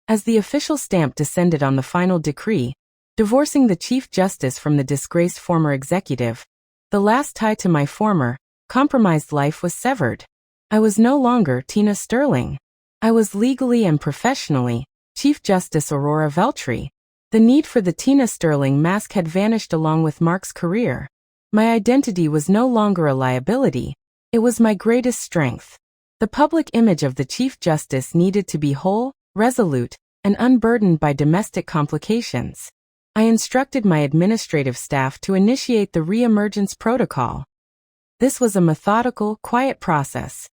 As the official stamp descended on the final decree, divorcing the Chief Justice from the disgraced former executive, the last tie to my former, compromised life was severed. I was no longer Tina Sterling. I was legally and professionally Chief Justice Aurora Veltri. The need for the Tina Sterling mask had vanished along with Mark's career. My identity was no longer a liability. It was my greatest strength. The public image of the Chief Justice needed to be whole, resolute, and unburdened by domestic complications. I instructed my administrative staff to initiate the re-emergence protocol. This was a methodical, quiet process,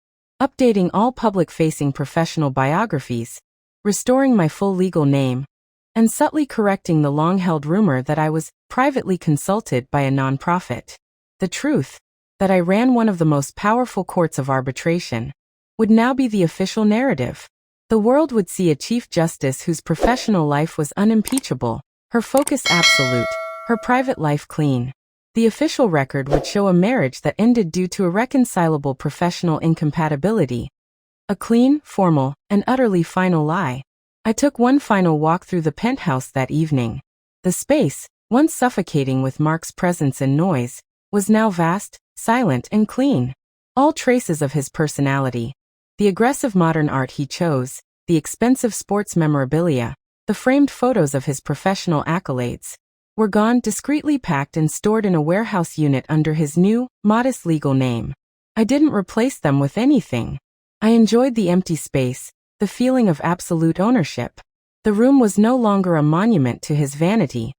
updating all public-facing professional biographies, restoring my full legal name, and subtly correcting the long-held rumor that I was privately consulted by a nonprofit. The truth, that I ran one of the most powerful courts of arbitration, would now be the official narrative. The world would see a Chief Justice whose professional life was unimpeachable, her focus absolute, her private life clean. The official record would show a marriage that ended due to irreconcilable professional incompatibility. A clean, formal, and utterly final lie. I took one final walk through the penthouse that evening. The space, once suffocating with Mark's presence and noise, was now vast, silent, and clean. All traces of his personality, the aggressive modern art he chose, the expensive sports memorabilia, the framed photos of his professional accolades, were gone, discreetly packed and stored in a warehouse unit under his new, modest legal name. I didn't replace them with anything. I enjoyed the empty space, the feeling of absolute ownership. The room was no longer a monument to his vanity.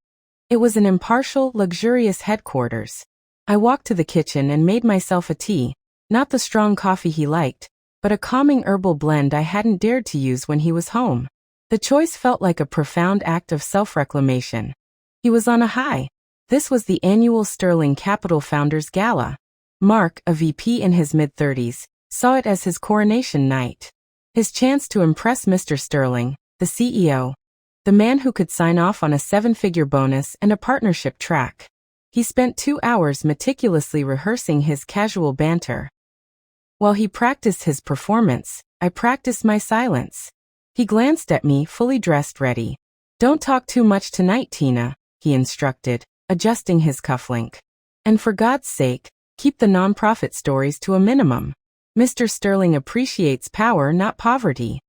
It was an impartial, luxurious headquarters. I walked to the kitchen and made myself a tea, not the strong coffee he liked, but a calming herbal blend I hadn't dared to use when he was home. The choice felt like a profound act of self-reclamation. He was on a high. This was the annual Sterling Capital Founders Gala. Mark, a VP in his mid-30s, saw it as his coronation night. His chance to impress Mr. Sterling, the CEO. The man who could sign off on a 7-figure bonus and a partnership track. He spent 2 hours meticulously rehearsing his casual banter. While he practiced his performance, I practiced my silence. He glanced at me, fully dressed, ready. "Don't talk too much tonight, Tina," he instructed, adjusting his cufflink. "And for God's sake, keep the nonprofit stories to a minimum. Mr. Sterling appreciates power, not poverty."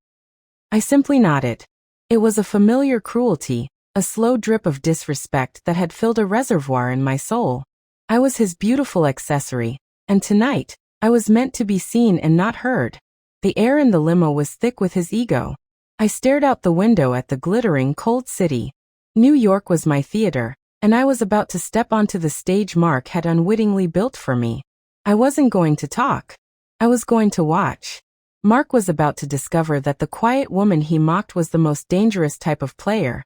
I simply nodded. It was a familiar cruelty, a slow drip of disrespect that had filled a reservoir in my soul. I was his beautiful accessory, and tonight, I was meant to be seen and not heard. The air in the limo was thick with his ego. I stared out the window at the glittering, cold city. New York was my theater, and I was about to step onto the stage Mark had unwittingly built for me. I wasn't going to talk. I was going to watch. Mark was about to discover that the quiet woman he mocked was the most dangerous type of player.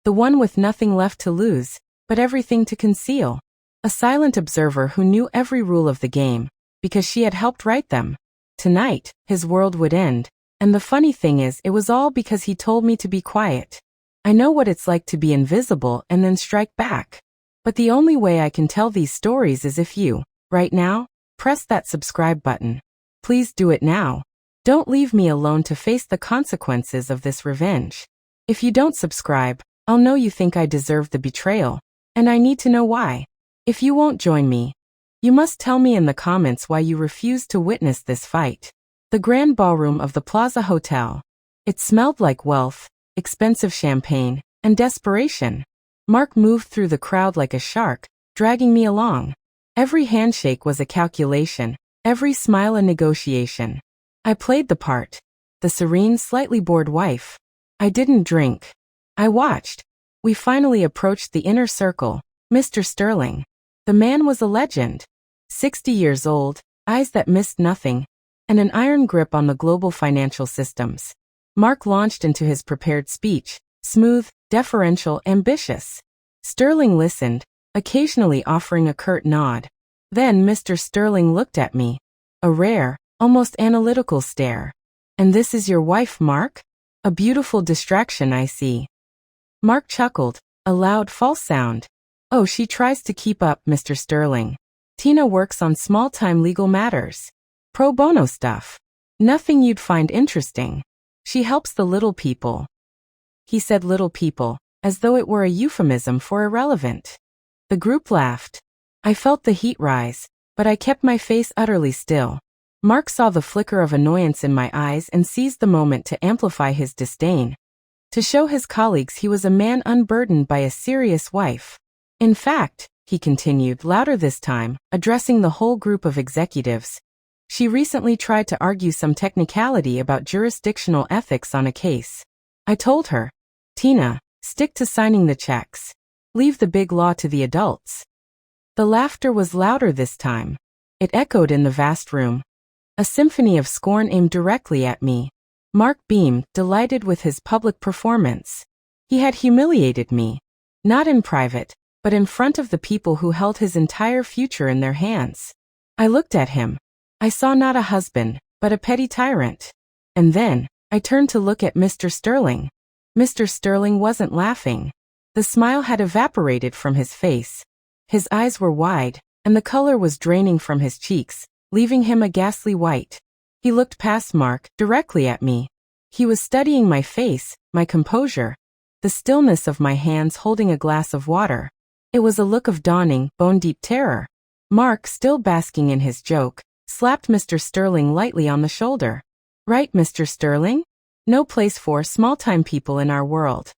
The one with nothing left to lose, but everything to conceal. A silent observer who knew every rule of the game, because she had helped write them. Tonight, his world would end, and the funny thing is, it was all because he told me to be quiet. I know what it's like to be invisible and then strike back. But the only way I can tell these stories is if you, right now, press that subscribe button. Please do it now. Don't leave me alone to face the consequences of this revenge. If you don't subscribe, I'll know you think I deserve the betrayal, and I need to know why. If you won't join me, you must tell me in the comments why you refuse to witness this fight. The grand ballroom of the Plaza Hotel. It smelled like wealth, expensive champagne, and desperation. Mark moved through the crowd like a shark, dragging me along. Every handshake was a calculation, every smile a negotiation. I played the part. The serene, slightly bored wife. I didn't drink. I watched. We finally approached the inner circle, Mr. Sterling. The man was a legend. 60 years old, eyes that missed nothing, and an iron grip on the global financial systems. Mark launched into his prepared speech, smooth, deferential, ambitious. Sterling listened, occasionally offering a curt nod. Then Mr. Sterling looked at me. A rare, almost analytical stare. "And this is your wife, Mark? A beautiful distraction, I see." Mark chuckled, a loud, false sound. "Oh, she tries to keep up, Mr. Sterling. Tina works on small-time legal matters. Pro bono stuff. Nothing you'd find interesting. She helps the little people." he said little people, as though it were a euphemism for irrelevant. The group laughed. I felt the heat rise, but I kept my face utterly still. Mark saw the flicker of annoyance in my eyes and seized the moment to amplify his disdain. To show his colleagues he was a man unburdened by a serious wife. In fact, he continued, louder this time, addressing the whole group of executives, she recently tried to argue some technicality about jurisdictional ethics on a case. I told her, Tina, stick to signing the checks. Leave the big law to the adults. The laughter was louder this time. It echoed in the vast room. A symphony of scorn aimed directly at me. Mark beamed, delighted with his public performance. He had humiliated me. Not in private, but in front of the people who held his entire future in their hands. I looked at him. I saw not a husband, but a petty tyrant. And then, I turned to look at Mr. Sterling. Mr. Sterling wasn't laughing. The smile had evaporated from his face. His eyes were wide, and the color was draining from his cheeks, leaving him a ghastly white. He looked past Mark, directly at me. He was studying my face, my composure, the stillness of my hands holding a glass of water. It was a look of dawning, bone-deep terror. Mark, still basking in his joke, slapped Mr. Sterling lightly on the shoulder. Right, Mr. Sterling? No place for small-time people in our world.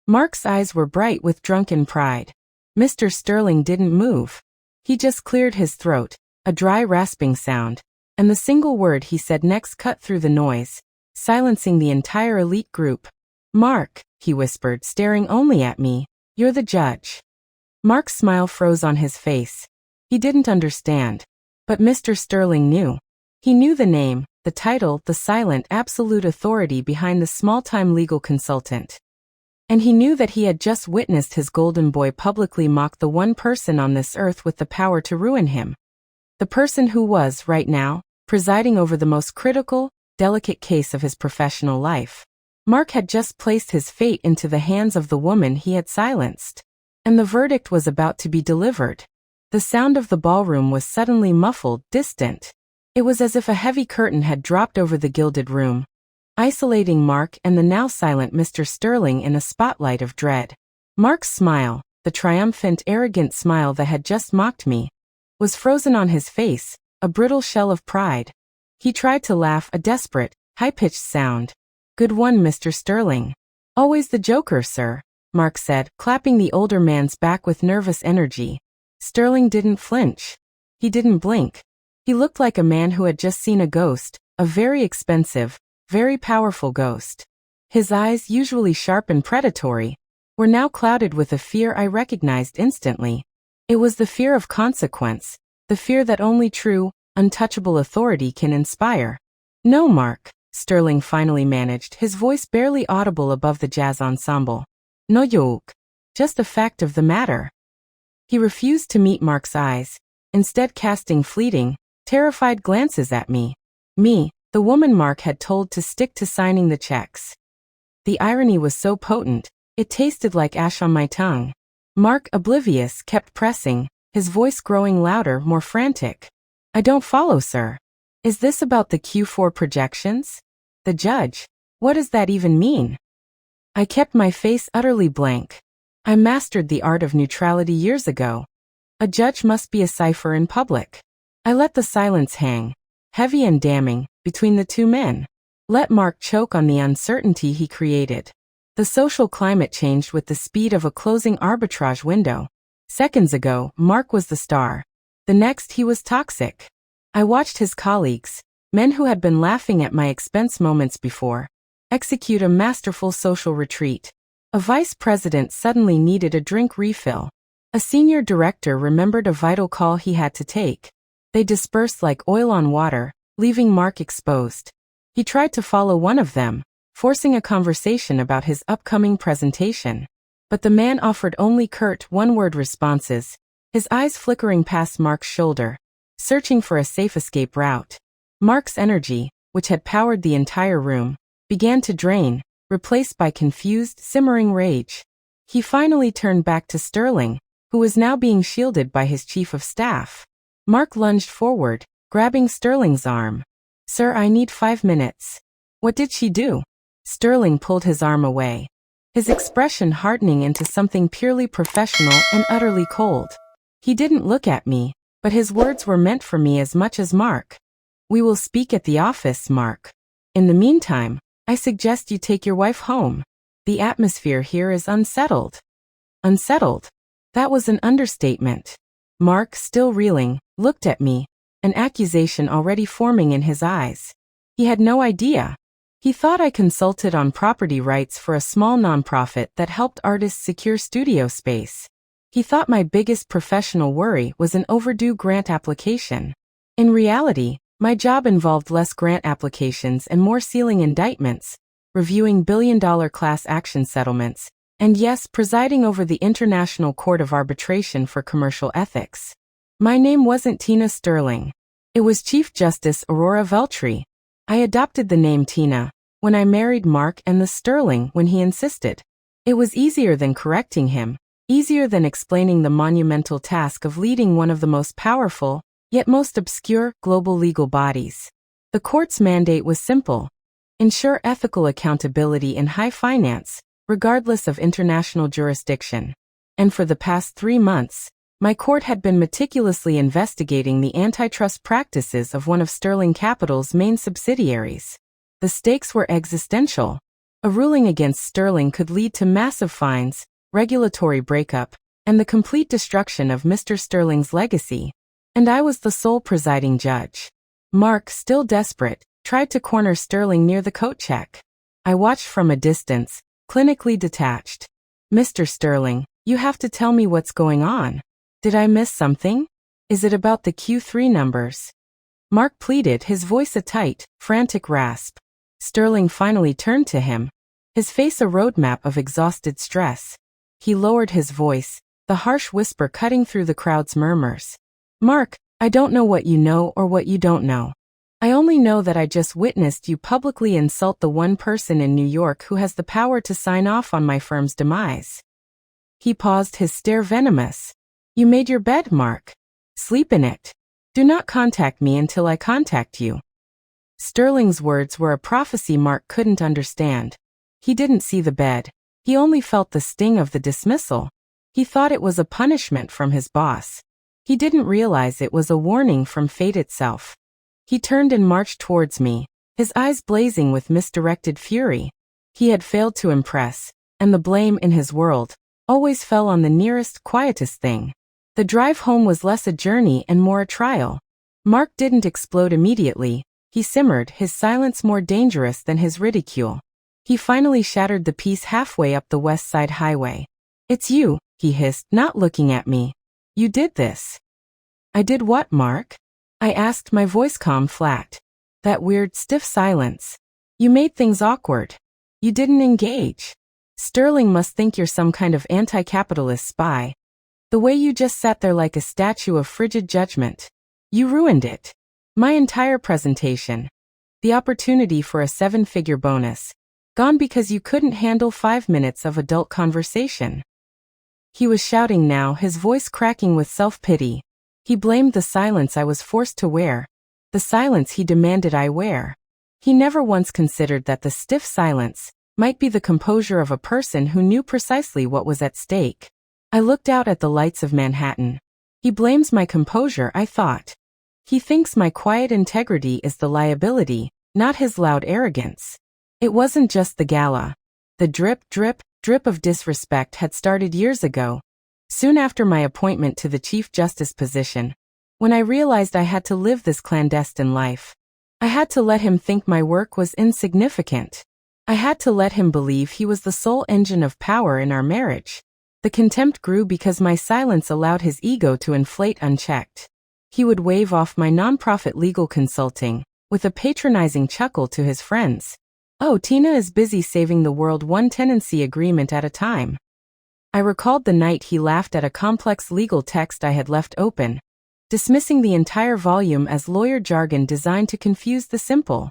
Mark's eyes were bright with drunken pride. Mr. Sterling didn't move. He just cleared his throat, a dry rasping sound, and the single word he said next cut through the noise, silencing the entire elite group. Mark, he whispered, staring only at me, you're the judge. Mark's smile froze on his face. He didn't understand. But Mr. Sterling knew. He knew the name, the title, the silent, absolute authority behind the small-time legal consultant. And he knew that he had just witnessed his golden boy publicly mock the one person on this earth with the power to ruin him. The person who was, right now, presiding over the most critical, delicate case of his professional life. Mark had just placed his fate into the hands of the woman he had silenced. And the verdict was about to be delivered. The sound of the ballroom was suddenly muffled, distant. It was as if a heavy curtain had dropped over the gilded room, isolating Mark and the now silent Mr. Sterling in a spotlight of dread. Mark's smile, the triumphant, arrogant smile that had just mocked me, was frozen on his face, a brittle shell of pride. He tried to laugh, a desperate, high-pitched sound. Good one, Mr. Sterling. Always the joker, sir, Mark said, clapping the older man's back with nervous energy. Sterling didn't flinch. He didn't blink. He looked like a man who had just seen a ghost, a very expensive, very powerful ghost. His eyes, usually sharp and predatory, were now clouded with a fear I recognized instantly. It was the fear of consequence, the fear that only true, untouchable authority can inspire. No, Mark, Sterling finally managed, his voice barely audible above the jazz ensemble. No joke. Just a fact of the matter. He refused to meet Mark's eyes, instead casting fleeting, terrified glances at me. Me, the woman Mark had told to stick to signing the checks. The irony was so potent, it tasted like ash on my tongue. Mark, oblivious, kept pressing, his voice growing louder, more frantic. I don't follow, sir. Is this about the Q4 projections? The judge. What does that even mean? I kept my face utterly blank. I mastered the art of neutrality years ago. A judge must be a cipher in public. I let the silence hang, heavy and damning, between the two men. Let Mark choke on the uncertainty he created. The social climate changed with the speed of a closing arbitrage window. Seconds ago, Mark was the star. The next, he was toxic. I watched his colleagues, men who had been laughing at my expense moments before, execute a masterful social retreat. A vice president suddenly needed a drink refill. A senior director remembered a vital call he had to take. They dispersed like oil on water, leaving Mark exposed. He tried to follow one of them, forcing a conversation about his upcoming presentation. But the man offered only curt, one-word responses, his eyes flickering past Mark's shoulder, searching for a safe escape route. Mark's energy, which had powered the entire room, began to drain, replaced by confused, simmering rage. He finally turned back to Sterling, who was now being shielded by his chief of staff. Mark lunged forward, grabbing Sterling's arm. Sir, I need 5 minutes. What did she do? Sterling pulled his arm away. his expression hardening into something purely professional and utterly cold. He didn't look at me, but his words were meant for me as much as Mark. "We will speak at the office, Mark. In the meantime, I suggest you take your wife home. The atmosphere here is unsettled." Unsettled? That was an understatement. Mark, still reeling, looked at me, an accusation already forming in his eyes. He had no idea. He thought I consulted on property rights for a small nonprofit that helped artists secure studio space. He thought my biggest professional worry was an overdue grant application. In reality, my job involved less grant applications and more sealing indictments, reviewing billion-dollar class action settlements, and yes, presiding over the International Court of Arbitration for Commercial Ethics. My name wasn't Tina Sterling. It was Chief Justice Aurora Veltri. I adopted the name Tina when I married Mark and the Sterling when he insisted. It was easier than correcting him, easier than explaining the monumental task of leading one of the most powerful, yet most obscure, global legal bodies. The court's mandate was simple: ensure ethical accountability in high finance, regardless of international jurisdiction. And for the past 3 months, my court had been meticulously investigating the antitrust practices of one of Sterling Capital's main subsidiaries. The stakes were existential. A ruling against Sterling could lead to massive fines, regulatory breakup, and the complete destruction of Mr. Sterling's legacy. And I was the sole presiding judge. Mark, still desperate, tried to corner Sterling near the coat check. I watched from a distance, clinically detached. "Mr. Sterling, you have to tell me what's going on. Did I miss something? Is it about the Q3 numbers?" Mark pleaded, his voice a tight, frantic rasp. Sterling finally turned to him, his face a roadmap of exhausted stress. He lowered his voice, the harsh whisper cutting through the crowd's murmurs. "Mark, I don't know what you know or what you don't know. I only know that I just witnessed you publicly insult the one person in New York who has the power to sign off on my firm's demise." He paused, his stare venomous. "You made your bed, Mark. Sleep in it. Do not contact me until I contact you." Sterling's words were a prophecy Mark couldn't understand. He didn't see the bed. He only felt the sting of the dismissal. He thought it was a punishment from his boss. He didn't realize it was a warning from fate itself. He turned and marched towards me, his eyes blazing with misdirected fury. He had failed to impress, and the blame in his world always fell on the nearest, quietest thing. The drive home was less a journey and more a trial. Mark didn't explode immediately. He simmered, his silence more dangerous than his ridicule. He finally shattered the peace halfway up the West Side Highway. "It's you," he hissed, not looking at me. "You did this." "I did what, Mark?" I asked, my voice calm flat. That weird, stiff silence. "You made things awkward. You didn't engage. Sterling must think you're some kind of anti-capitalist spy. The way you just sat there like a statue of frigid judgment. You ruined it. My entire presentation. The opportunity for a 7-figure bonus. Gone because you couldn't handle 5 minutes of adult conversation." He was shouting now, his voice cracking with self-pity. He blamed the silence I was forced to wear. The silence he demanded I wear. He never once considered that the stiff silence might be the composure of a person who knew precisely what was at stake. I looked out at the lights of Manhattan. He blames my composure, I thought. He thinks my quiet integrity is the liability, not his loud arrogance. It wasn't just the gala. The drip, drip, drip of disrespect had started years ago, soon after my appointment to the Chief Justice position, when I realized I had to live this clandestine life. I had to let him think my work was insignificant. I had to let him believe he was the sole engine of power in our marriage. The contempt grew because my silence allowed his ego to inflate unchecked. He would wave off my nonprofit legal consulting, with a patronizing chuckle to his friends. "Oh, Tina is busy saving the world one tenancy agreement at a time." I recalled the night he laughed at a complex legal text I had left open, dismissing the entire volume as lawyer jargon designed to confuse the simple.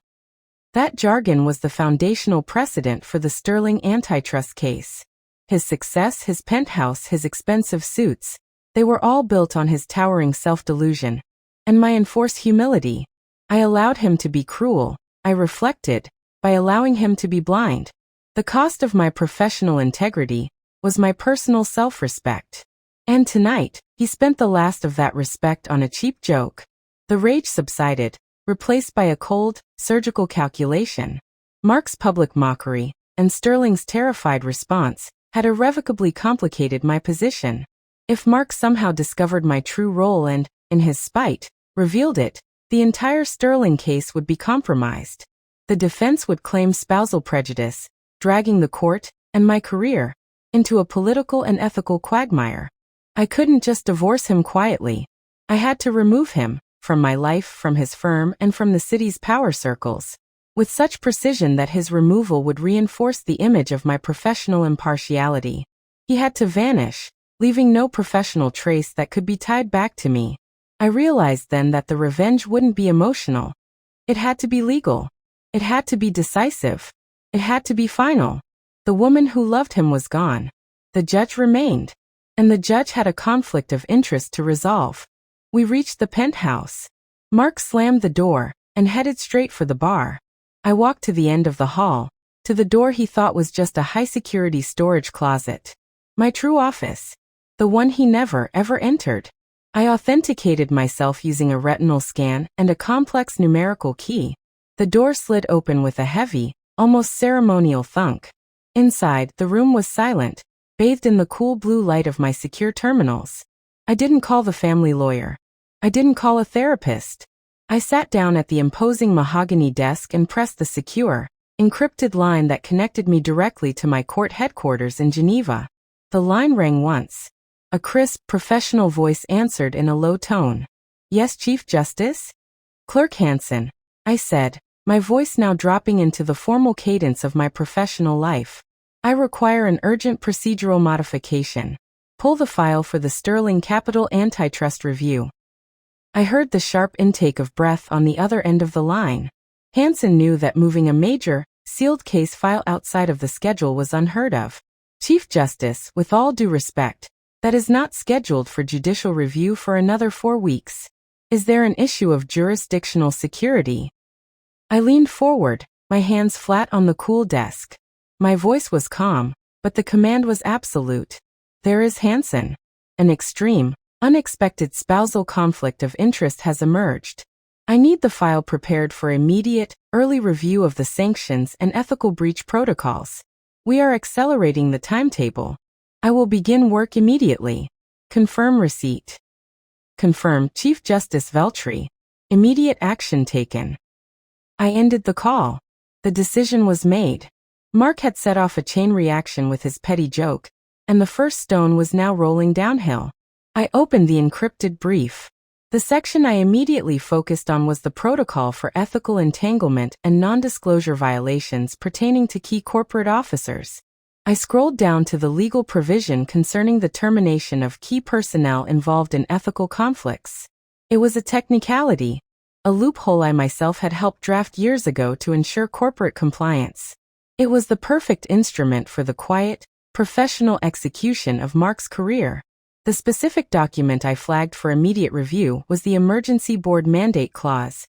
That jargon was the foundational precedent for the Sterling antitrust case. His success, his penthouse, his expensive suits, they were all built on his towering self-delusion. And my enforced humility. I allowed him to be cruel. I reflected, by allowing him to be blind. The cost of my professional integrity was my personal self-respect. And tonight, he spent the last of that respect on a cheap joke. The rage subsided, replaced by a cold, surgical calculation. Mark's public mockery and Sterling's terrified response had irrevocably complicated my position. If Mark somehow discovered my true role and, in his spite, revealed it, the entire Sterling case would be compromised. The defense would claim spousal prejudice, dragging the court and my career into a political and ethical quagmire. I couldn't just divorce him quietly. I had to remove him from my life, from his firm, and from the city's power circles, with such precision that his removal would reinforce the image of my professional impartiality. He had to vanish, leaving no professional trace that could be tied back to me. I realized then that the revenge wouldn't be emotional. It had to be legal. It had to be decisive. It had to be final. The woman who loved him was gone. The judge remained. And the judge had a conflict of interest to resolve. We reached the penthouse. Mark slammed the door and headed straight for the bar. I walked to the end of the hall, to the door he thought was just a high-security storage closet. My true office. The one he never, ever entered. I authenticated myself using a retinal scan and a complex numerical key. The door slid open with a heavy, almost ceremonial thunk. Inside, the room was silent, bathed in the cool blue light of my secure terminals. I didn't call the family lawyer. I didn't call a therapist. I sat down at the imposing mahogany desk and pressed the secure, encrypted line that connected me directly to my court headquarters in Geneva. The line rang once. A crisp, professional voice answered in a low tone. "Yes, Chief Justice?" "Clerk Hansen," I said, my voice now dropping into the formal cadence of my professional life. "I require an urgent procedural modification. Pull the file for the Sterling Capital Antitrust Review." I heard the sharp intake of breath on the other end of the line. Hansen knew that moving a major, sealed case file outside of the schedule was unheard of. "Chief Justice, with all due respect, that is not scheduled for judicial review for another 4 weeks. Is there an issue of jurisdictional security?" I leaned forward, my hands flat on the cool desk. My voice was calm, but the command was absolute. "There is Hansen. An extreme, unexpected spousal conflict of interest has emerged. I need the file prepared for immediate, early review of the sanctions and ethical breach protocols. We are accelerating the timetable. I will begin work immediately. Confirm receipt." "Confirm, Chief Justice Veltri. Immediate action taken." I ended the call. The decision was made. Mark had set off a chain reaction with his petty joke, and the first stone was now rolling downhill. I opened the encrypted brief. The section I immediately focused on was the protocol for ethical entanglement and non-disclosure violations pertaining to key corporate officers. I scrolled down to the legal provision concerning the termination of key personnel involved in ethical conflicts. It was a technicality, a loophole I myself had helped draft years ago to ensure corporate compliance. It was the perfect instrument for the quiet, professional execution of Mark's career. The specific document I flagged for immediate review was the Emergency Board Mandate Clause,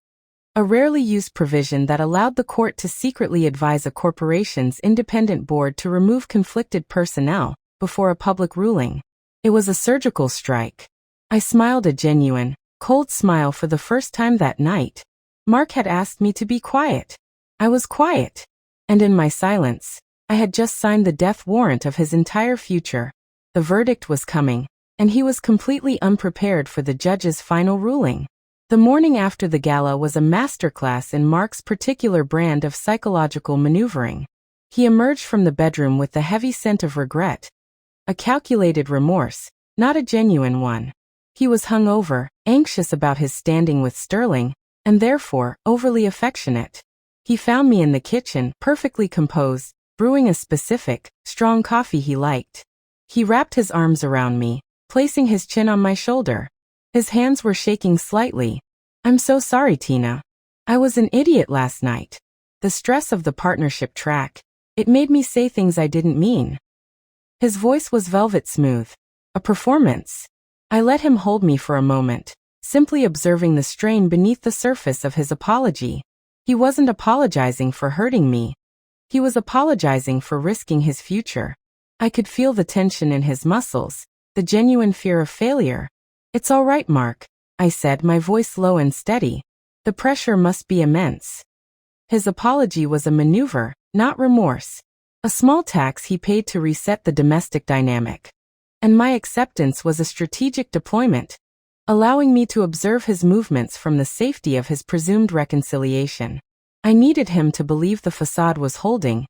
a rarely used provision that allowed the court to secretly advise a corporation's independent board to remove conflicted personnel before a public ruling. It was a surgical strike. I smiled a genuine, cold smile for the first time that night. Mark had asked me to be quiet. I was quiet. And in my silence, I had just signed the death warrant of his entire future. The verdict was coming, and he was completely unprepared for the judge's final ruling. The morning after the gala was a masterclass in Mark's particular brand of psychological maneuvering. He emerged from the bedroom with the heavy scent of regret. A calculated remorse, not a genuine one. He was hungover, anxious about his standing with Sterling, and therefore overly affectionate. He found me in the kitchen, perfectly composed, brewing a specific, strong coffee he liked. He wrapped his arms around me, placing his chin on my shoulder. His hands were shaking slightly. "I'm so sorry, Tina. I was an idiot last night. The stress of the partnership track, it made me say things I didn't mean." His voice was velvet smooth. A performance. I let him hold me for a moment, simply observing the strain beneath the surface of his apology. He wasn't apologizing for hurting me. He was apologizing for risking his future. I could feel the tension in his muscles, the genuine fear of failure. "It's all right, Mark," I said, my voice low and steady. "The pressure must be immense." His apology was a maneuver, not remorse. A small tax he paid to reset the domestic dynamic. And my acceptance was a strategic deployment, allowing me to observe his movements from the safety of his presumed reconciliation. I needed him to believe the facade was holding,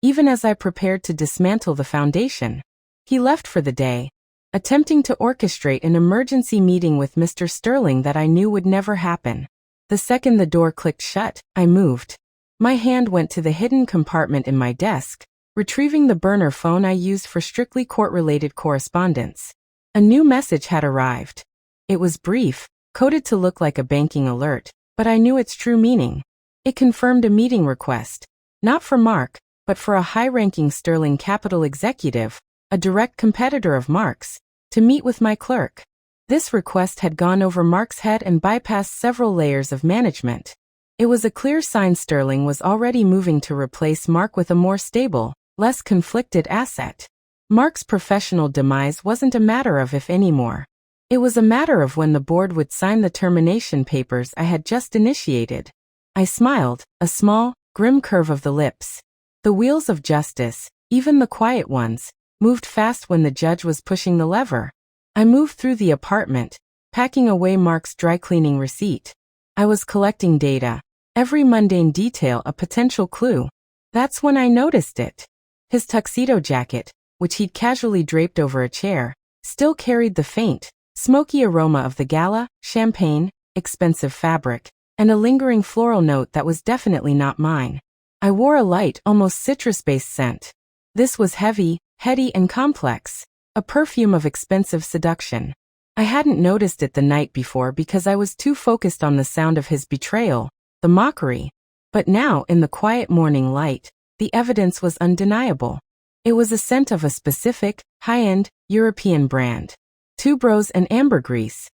even as I prepared to dismantle the foundation. He left for the day, attempting to orchestrate an emergency meeting with Mr. Sterling that I knew would never happen. The second the door clicked shut, I moved. My hand went to the hidden compartment in my desk, retrieving the burner phone I used for strictly court-related correspondence. A new message had arrived. It was brief, coded to look like a banking alert, but I knew its true meaning. It confirmed a meeting request, not for Mark, but for a high-ranking Sterling Capital executive, a direct competitor of Mark's, to meet with my clerk. This request had gone over Mark's head and bypassed several layers of management. It was a clear sign Sterling was already moving to replace Mark with a more stable, less conflicted asset. Mark's professional demise wasn't a matter of if anymore. It was a matter of when the board would sign the termination papers I had just initiated. I smiled, a small, grim curve of the lips. The wheels of justice, even the quiet ones, moved fast when the judge was pushing the lever. I moved through the apartment, packing away Mark's dry cleaning receipt. I was collecting data, every mundane detail a potential clue. That's when I noticed it. His tuxedo jacket, which he'd casually draped over a chair, still carried the faint, smoky aroma of the gala, champagne, expensive fabric, and a lingering floral note that was definitely not mine. I wore a light, almost citrus-based scent. This was heavy, heady, and complex, a perfume of expensive seduction. I hadn't noticed it the night before because I was too focused on the sound of his betrayal, the mockery. But now, in the quiet morning light, the evidence was undeniable. It was a scent of a specific, high-end, European brand. Tuberose and ambergris.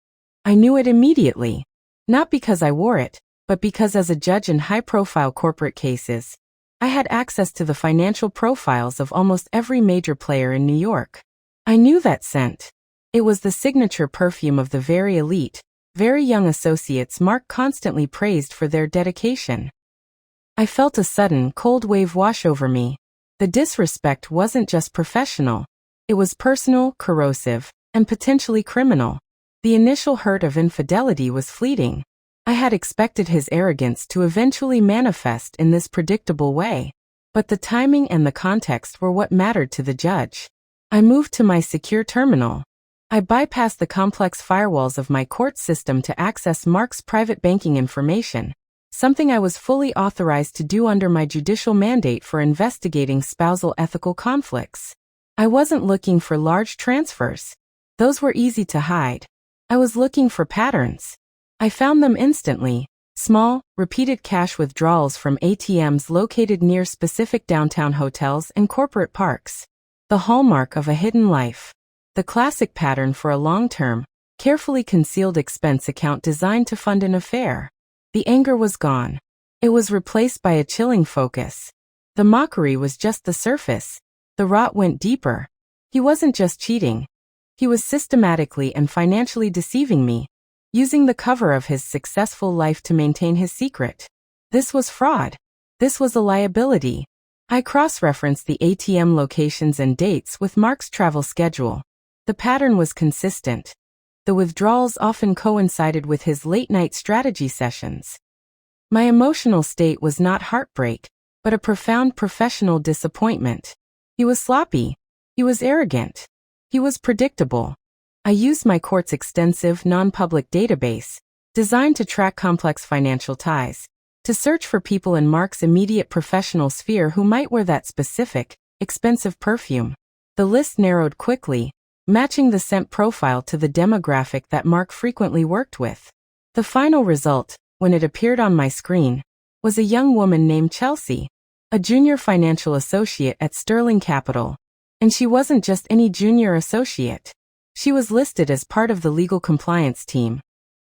I knew it immediately. Not because I wore it, but because as a judge in high-profile corporate cases, I had access to the financial profiles of almost every major player in New York. I knew that scent. It was the signature perfume of the very elite, very young associates Mark constantly praised for their dedication. I felt a sudden, cold wave wash over me. The disrespect wasn't just professional. It was personal, corrosive, and potentially criminal. The initial hurt of infidelity was fleeting. I had expected his arrogance to eventually manifest in this predictable way. But the timing and the context were what mattered to the judge. I moved to my secure terminal. I bypassed the complex firewalls of my court system to access Mark's private banking information, something I was fully authorized to do under my judicial mandate for investigating spousal ethical conflicts. I wasn't looking for large transfers. Those were easy to hide. I was looking for patterns. I found them instantly. Small, repeated cash withdrawals from ATMs located near specific downtown hotels and corporate parks. The hallmark of a hidden life. The classic pattern for a long-term, carefully concealed expense account designed to fund an affair. The anger was gone. It was replaced by a chilling focus. The mockery was just the surface. The rot went deeper. He wasn't just cheating. He was systematically and financially deceiving me, using the cover of his successful life to maintain his secret. This was fraud. This was a liability. I cross-referenced the ATM locations and dates with Mark's travel schedule. The pattern was consistent. The withdrawals often coincided with his late-night strategy sessions. My emotional state was not heartbreak, but a profound professional disappointment. He was sloppy. He was arrogant. He was predictable. I used my court's extensive, non-public database, designed to track complex financial ties, to search for people in Mark's immediate professional sphere who might wear that specific, expensive perfume. The list narrowed quickly, matching the scent profile to the demographic that Mark frequently worked with. The final result, when it appeared on my screen, was a young woman named Chelsea, a junior financial associate at Sterling Capital. And she wasn't just any junior associate. She was listed as part of the legal compliance team,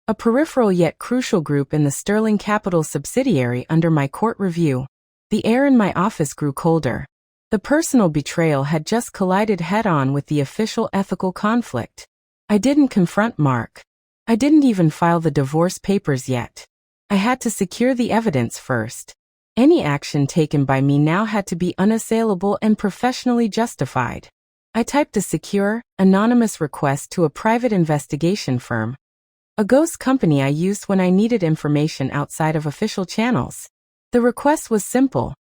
a peripheral yet crucial group in the Sterling Capital subsidiary under my court review. The air in my office grew colder. The personal betrayal had just collided head-on with the official ethical conflict. I didn't confront Mark. I didn't even file the divorce papers yet. I had to secure the evidence first. Any action taken by me now had to be unassailable and professionally justified. I typed a secure, anonymous request to a private investigation firm, a ghost company I used when I needed information outside of official channels. The request was simple: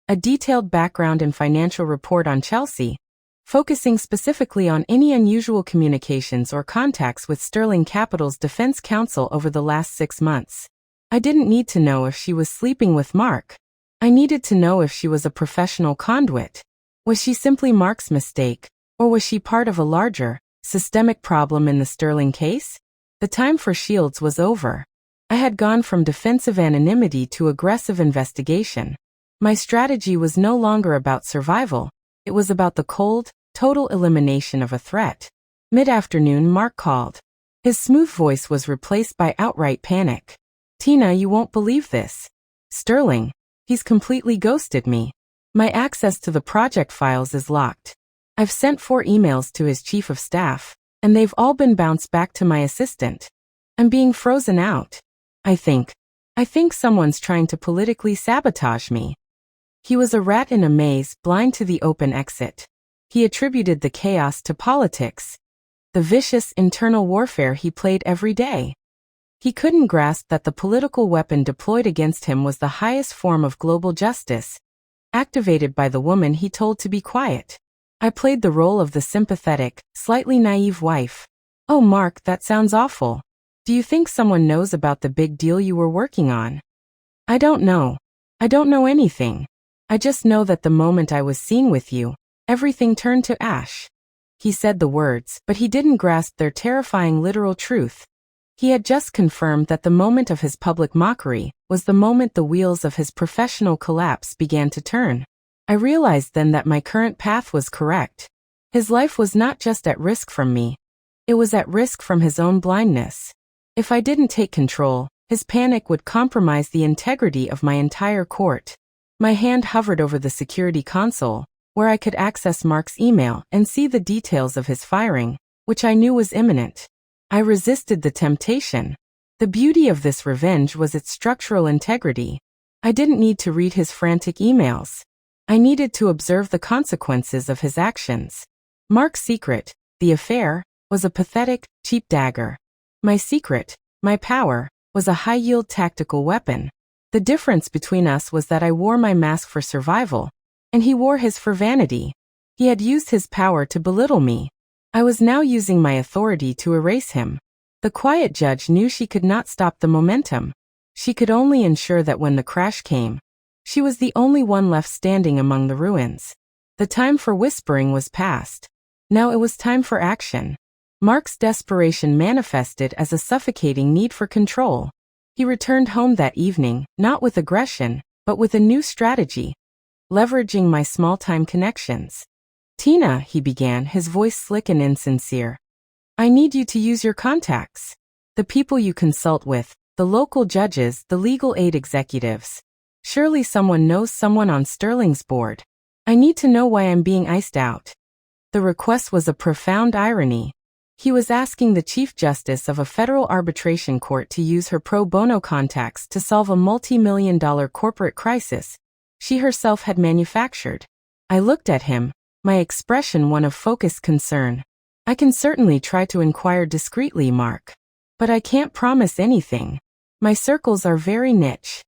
a detailed background and financial report on Chelsea, focusing specifically on any unusual communications or contacts with Sterling Capital's defense counsel over the last 6 months. I didn't need to know if she was sleeping with Mark. I needed to know if she was a professional conduit. Was she simply Mark's mistake, or was she part of a larger, systemic problem in the Sterling case? The time for shields was over. I had gone from defensive anonymity to aggressive investigation. My strategy was no longer about survival. It was about the cold, total elimination of a threat. Mid-afternoon, Mark called. His smooth voice was replaced by outright panic. "Tina, you won't believe this. Sterling, he's completely ghosted me. My access to the project files is locked. I've sent 4 emails to his chief of staff, and they've all been bounced back to my assistant. I'm being frozen out. I think someone's trying to politically sabotage me." He was a rat in a maze, blind to the open exit. He attributed the chaos to politics, the vicious internal warfare he played every day. He couldn't grasp that the political weapon deployed against him was the highest form of global justice, activated by the woman he told to be quiet. I played the role of the sympathetic, slightly naive wife. "Oh, Mark, that sounds awful. Do you think someone knows about the big deal you were working on?" "I don't know. I don't know anything. I just know that the moment I was seen with you, everything turned to ash." He said the words, but he didn't grasp their terrifying literal truth. He had just confirmed that the moment of his public mockery was the moment the wheels of his professional collapse began to turn. I realized then that my current path was correct. His life was not just at risk from me. It was at risk from his own blindness. If I didn't take control, his panic would compromise the integrity of my entire court. My hand hovered over the security console, where I could access Mark's email and see the details of his firing, which I knew was imminent. I resisted the temptation. The beauty of this revenge was its structural integrity. I didn't need to read his frantic emails. I needed to observe the consequences of his actions. Mark's secret, the affair, was a pathetic, cheap dagger. My secret, my power, was a high-yield tactical weapon. The difference between us was that I wore my mask for survival, and he wore his for vanity. He had used his power to belittle me. I was now using my authority to erase him. The quiet judge knew she could not stop the momentum. She could only ensure that when the crash came, she was the only one left standing among the ruins. The time for whispering was past. Now it was time for action. Mark's desperation manifested as a suffocating need for control. He returned home that evening, not with aggression, but with a new strategy, leveraging my small-time connections. "Tina," he began, his voice slick and insincere. "I need you to use your contacts. The people you consult with, the local judges, the legal aid executives. Surely someone knows someone on Sterling's board. I need to know why I'm being iced out." The request was a profound irony. He was asking the Chief Justice of a federal arbitration court to use her pro bono contacts to solve a multi-million-dollar corporate crisis she herself had manufactured. I looked at him, my expression one of focused concern. "I can certainly try to inquire discreetly, Mark. But I can't promise anything. My circles are very niche."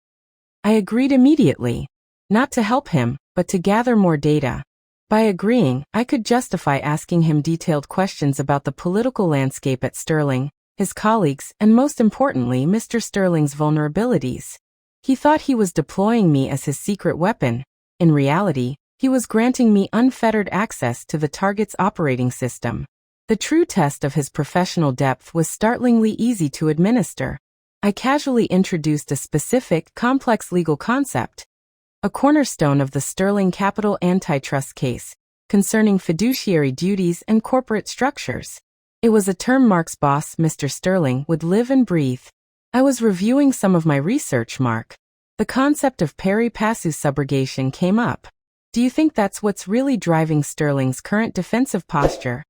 I agreed immediately. Not to help him, but to gather more data. By agreeing, I could justify asking him detailed questions about the political landscape at Sterling, his colleagues, and most importantly, Mr. Sterling's vulnerabilities. He thought he was deploying me as his secret weapon. In reality, he was granting me unfettered access to the target's operating system. The true test of his professional depth was startlingly easy to administer. I casually introduced a specific, complex legal concept, a cornerstone of the Sterling Capital antitrust case, concerning fiduciary duties and corporate structures. It was a term Mark's boss, Mr. Sterling, would live and breathe. "I was reviewing some of my research, Mark. The The concept of pari passu subrogation came up. Do you think that's what's really driving Sterling's current defensive posture?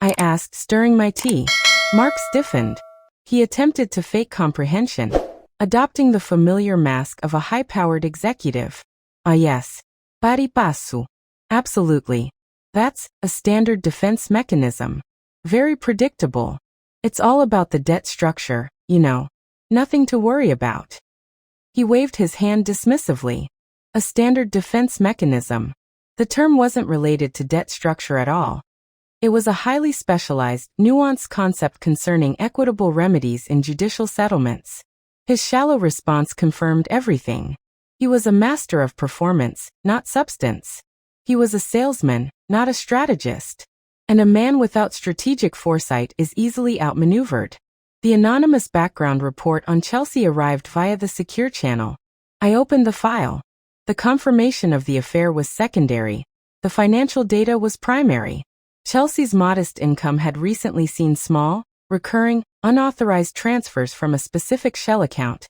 I asked, stirring my tea. Mark stiffened. He attempted to fake comprehension, adopting the familiar mask of a high-powered executive. Ah yes. Pari passu. Absolutely. That's a standard defense mechanism. Very predictable. It's all about the debt structure, you know. Nothing to worry about. He waved his hand dismissively. A standard defense mechanism. The term wasn't related to debt structure at all. It was a highly specialized, nuanced concept concerning equitable remedies in judicial settlements. His shallow response confirmed everything. He was a master of performance, not substance. He was a salesman, not a strategist. And a man without strategic foresight is easily outmaneuvered. The anonymous background report on Chelsea arrived via the secure channel. I opened the file. The confirmation of the affair was secondary. The financial data was primary. Chelsea's modest income had recently seen small, recurring, unauthorized transfers from a specific shell account.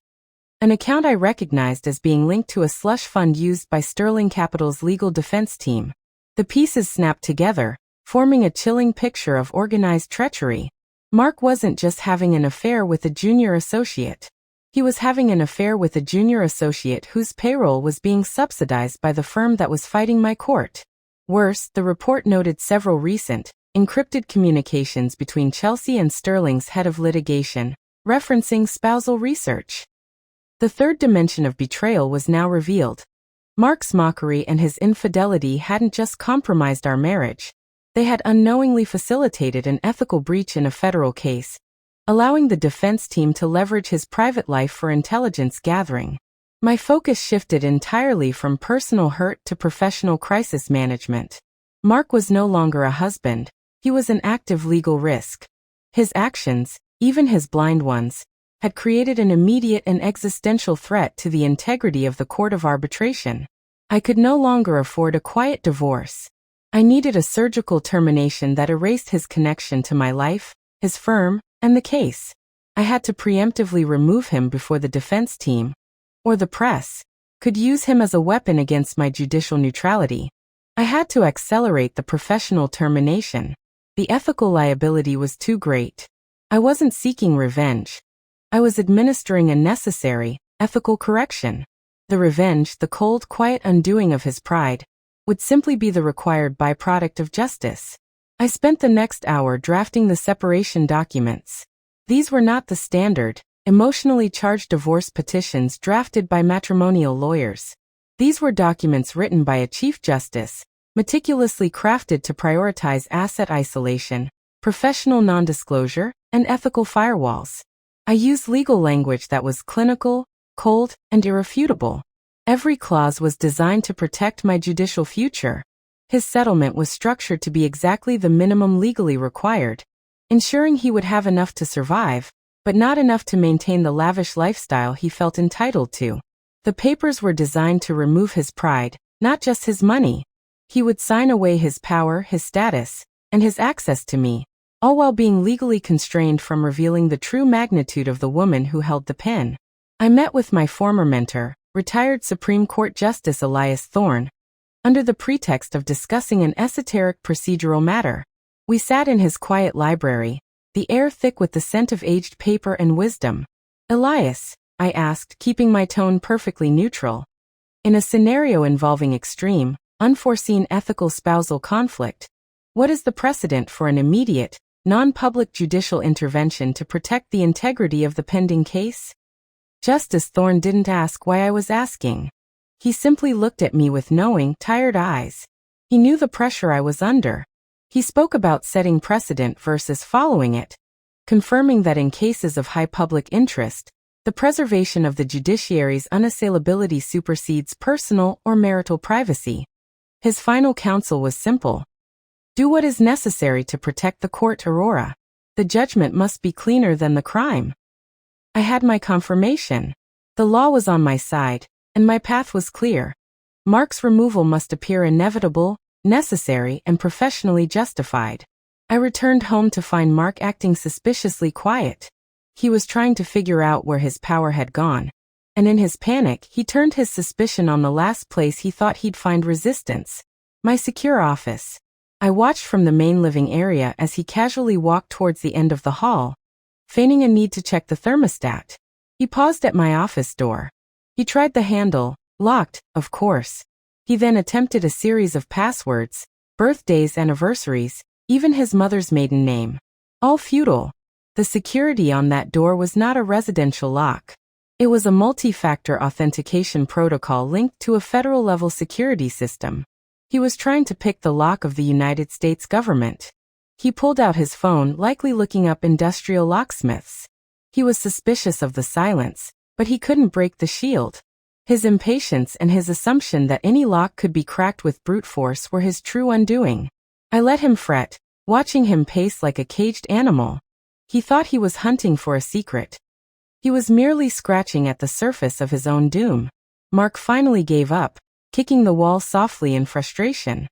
An account I recognized as being linked to a slush fund used by Sterling Capital's legal defense team. The pieces snapped together, forming a chilling picture of organized treachery. Mark wasn't just having an affair with a junior associate. He was having an affair with a junior associate whose payroll was being subsidized by the firm that was fighting my court. Worse, the report noted several recent, encrypted communications between Chelsea and Sterling's head of litigation, referencing spousal research. The third dimension of betrayal was now revealed. Mark's mockery and his infidelity hadn't just compromised our marriage. They had unknowingly facilitated an ethical breach in a federal case, allowing the defense team to leverage his private life for intelligence gathering. My focus shifted entirely from personal hurt to professional crisis management. Mark was no longer a husband. He was an active legal risk. His actions, even his blind ones, had created an immediate and existential threat to the integrity of the court of arbitration. I could no longer afford a quiet divorce. I needed a surgical termination that erased his connection to my life, his firm, and the case. I had to preemptively remove him before the defense team, or the press, could use him as a weapon against my judicial neutrality. I had to accelerate the professional termination. The ethical liability was too great. I wasn't seeking revenge. I was administering a necessary, ethical correction. The revenge, the cold, quiet undoing of his pride, would simply be the required byproduct of justice. I spent the next hour drafting the separation documents. These were not the standard, emotionally charged divorce petitions drafted by matrimonial lawyers. These were documents written by a Chief Justice, meticulously crafted to prioritize asset isolation, professional non-disclosure, and ethical firewalls. I used legal language that was clinical, cold, and irrefutable. Every clause was designed to protect my judicial future. His settlement was structured to be exactly the minimum legally required, ensuring he would have enough to survive, but not enough to maintain the lavish lifestyle he felt entitled to. The papers were designed to remove his pride, not just his money. He would sign away his power, his status, and his access to me, all while being legally constrained from revealing the true magnitude of the woman who held the pen. I met with my former mentor, retired Supreme Court Justice Elias Thorne, under the pretext of discussing an esoteric procedural matter. We sat in his quiet library, the air thick with the scent of aged paper and wisdom. Elias, I asked, keeping my tone perfectly neutral. In a scenario involving extreme, unforeseen ethical spousal conflict, what is the precedent for an immediate, non-public judicial intervention to protect the integrity of the pending case? Justice Thorne didn't ask why I was asking. He simply looked at me with knowing, tired eyes. He knew the pressure I was under. He spoke about setting precedent versus following it, confirming that in cases of high public interest, the preservation of the judiciary's unassailability supersedes personal or marital privacy. His final counsel was simple. Do what is necessary to protect the court, Aurora. The judgment must be cleaner than the crime. I had my confirmation. The law was on my side, and my path was clear. Mark's removal must appear inevitable, necessary, and professionally justified. I returned home to find Mark acting suspiciously quiet. He was trying to figure out where his power had gone. and in his panic, he turned his suspicion on the last place he thought he'd find resistance: my secure office. I watched from the main living area as he casually walked towards the end of the hall, feigning a need to check the thermostat. He paused at my office door. He tried the handle, locked, of course. He then attempted a series of passwords, birthdays, anniversaries, even his mother's maiden name. All futile. The security on that door was not a residential lock. It was a multi-factor authentication protocol linked to a federal-level security system. He was trying to pick the lock of the United States government. He pulled out his phone, likely looking up industrial locksmiths. He was suspicious of the silence, but he couldn't break the shield. His impatience and his assumption that any lock could be cracked with brute force were his true undoing. I let him fret, watching him pace like a caged animal. He thought he was hunting for a secret. He was merely scratching at the surface of his own doom. Mark finally gave up, kicking the wall softly in frustration.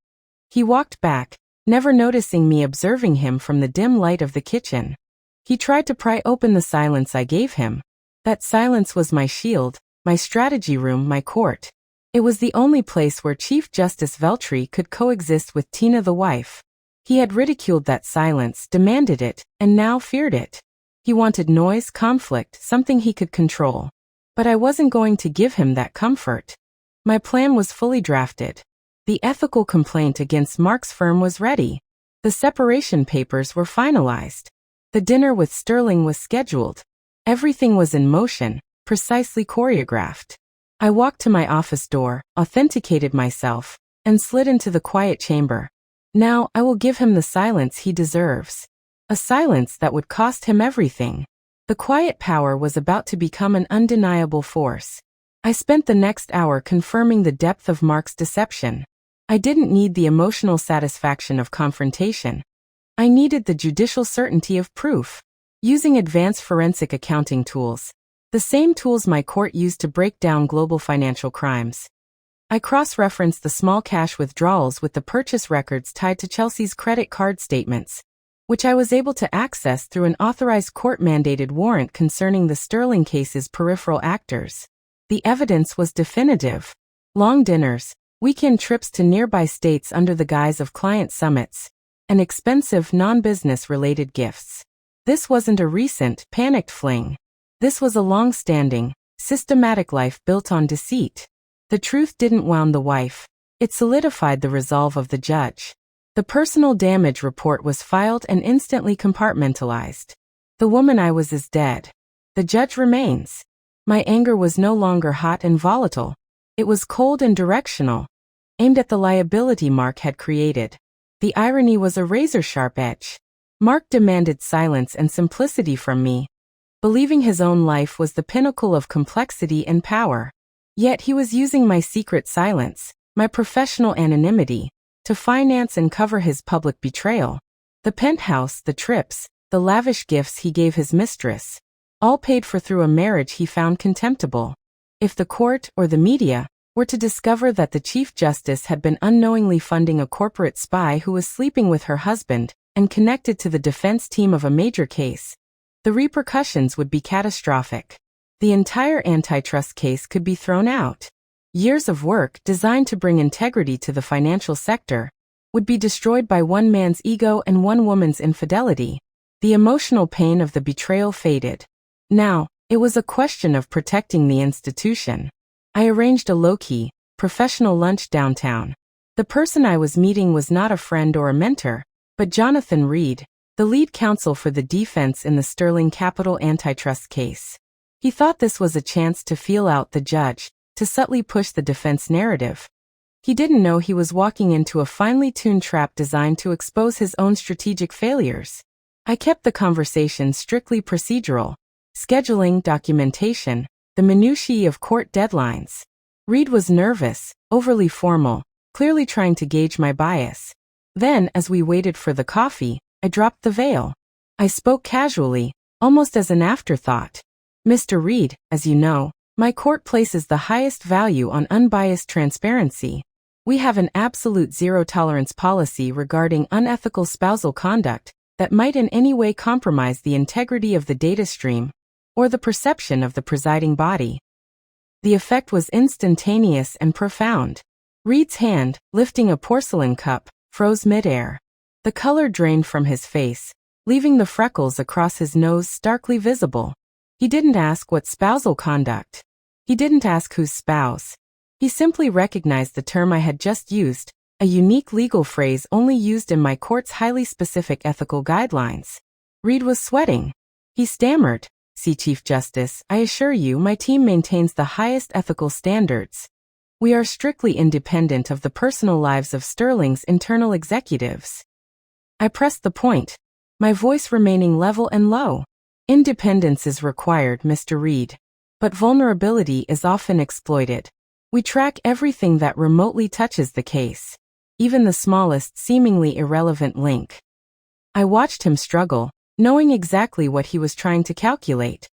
He walked back, never noticing me observing him from the dim light of the kitchen. He tried to pry open the silence I gave him. That silence was my shield, my strategy room, my court. It was the only place where Chief Justice Veltri could coexist with Tina the wife. He had ridiculed that silence, demanded it, and now feared it. He wanted noise, conflict, something he could control. But I wasn't going to give him that comfort. My plan was fully drafted. The ethical complaint against Mark's firm was ready. The separation papers were finalized. The dinner with Sterling was scheduled. Everything was in motion, precisely choreographed. I walked to my office door, authenticated myself, and slid into the quiet chamber. Now I will give him the silence he deserves. A silence that would cost him everything. The quiet power was about to become an undeniable force. I spent the next hour confirming the depth of Mark's deception. I didn't need the emotional satisfaction of confrontation. I needed the judicial certainty of proof. Using advanced forensic accounting tools, the same tools my court used to break down global financial crimes, I cross-referenced the small cash withdrawals with the purchase records tied to Chelsea's credit card statements, which I was able to access through an authorized court-mandated warrant concerning the Sterling case's peripheral actors. The evidence was definitive. Long dinners, weekend trips to nearby states under the guise of client summits, and expensive non-business-related gifts. This wasn't a recent, panicked fling. This was a long-standing, systematic life built on deceit. The truth didn't wound the wife. It solidified the resolve of the judge. The personal damage report was filed and instantly compartmentalized. The woman I was is dead. The judge remains. My anger was no longer hot and volatile. It was cold and directional, aimed at the liability Mark had created. The irony was a razor-sharp edge. Mark demanded silence and simplicity from me, believing his own life was the pinnacle of complexity and power. Yet he was using my secret silence, my professional anonymity, to finance and cover his public betrayal. The penthouse, the trips, the lavish gifts he gave his mistress, all paid for through a marriage he found contemptible. If the court, or the media, were to discover that the Chief Justice had been unknowingly funding a corporate spy who was sleeping with her husband and connected to the defense team of a major case, the repercussions would be catastrophic. The entire antitrust case could be thrown out. Years of work designed to bring integrity to the financial sector would be destroyed by one man's ego and one woman's infidelity. The emotional pain of the betrayal faded. Now, it was a question of protecting the institution. I arranged a low-key, professional lunch downtown. The person I was meeting was not a friend or a mentor, but Jonathan Reed, the lead counsel for the defense in the Sterling Capital antitrust case. He thought this was a chance to feel out the judge, to subtly push the defense narrative. He didn't know he was walking into a finely tuned trap designed to expose his own strategic failures. I kept the conversation strictly procedural. Scheduling, documentation, the minutiae of court deadlines. Reed was nervous, overly formal, clearly trying to gauge my bias. Then, as we waited for the coffee, I dropped the veil. I spoke casually, almost as an afterthought. Mr. Reed, as you know, my court places the highest value on unbiased transparency. We have an absolute zero-tolerance policy regarding unethical spousal conduct that might in any way compromise the integrity of the data stream or the perception of the presiding body. The effect was instantaneous and profound. Reed's hand, lifting a porcelain cup, froze midair. The color drained from his face, leaving the freckles across his nose starkly visible. He didn't ask what spousal conduct. He didn't ask whose spouse. He simply recognized the term I had just used, a unique legal phrase only used in my court's highly specific ethical guidelines. Reed was sweating. He stammered, "See, Chief Justice, I assure you my team maintains the highest ethical standards. We are strictly independent of the personal lives of Sterling's internal executives." I pressed the point, my voice remaining level and low. "Independence is required, Mr. Reed. But vulnerability is often exploited. We track everything that remotely touches the case, even the smallest seemingly irrelevant link." I watched him struggle, knowing exactly what he was trying to calculate.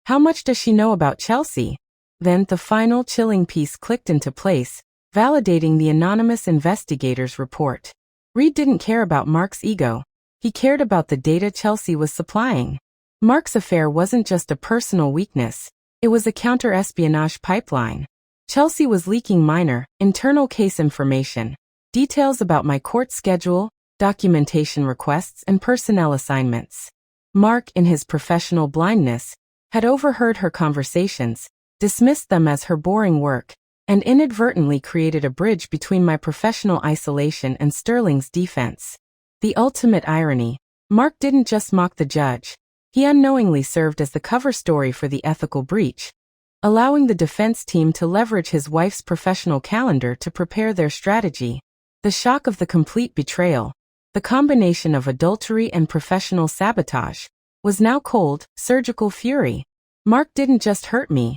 How much does she know about Chelsea? Then the final chilling piece clicked into place, validating the anonymous investigator's report. Reed didn't care about Mark's ego. He cared about the data Chelsea was supplying. Mark's affair wasn't just a personal weakness, it was a counter-espionage pipeline. Chelsea was leaking minor, internal case information, details about my court schedule, documentation requests, and personnel assignments. Mark, in his professional blindness, had overheard her conversations, dismissed them as her boring work, and inadvertently created a bridge between my professional isolation and Sterling's defense. The ultimate irony: Mark didn't just mock the judge. He unknowingly served as the cover story for the ethical breach, allowing the defense team to leverage his wife's professional calendar to prepare their strategy. The shock of the complete betrayal, the combination of adultery and professional sabotage, was now cold, surgical fury. Mark didn't just hurt me.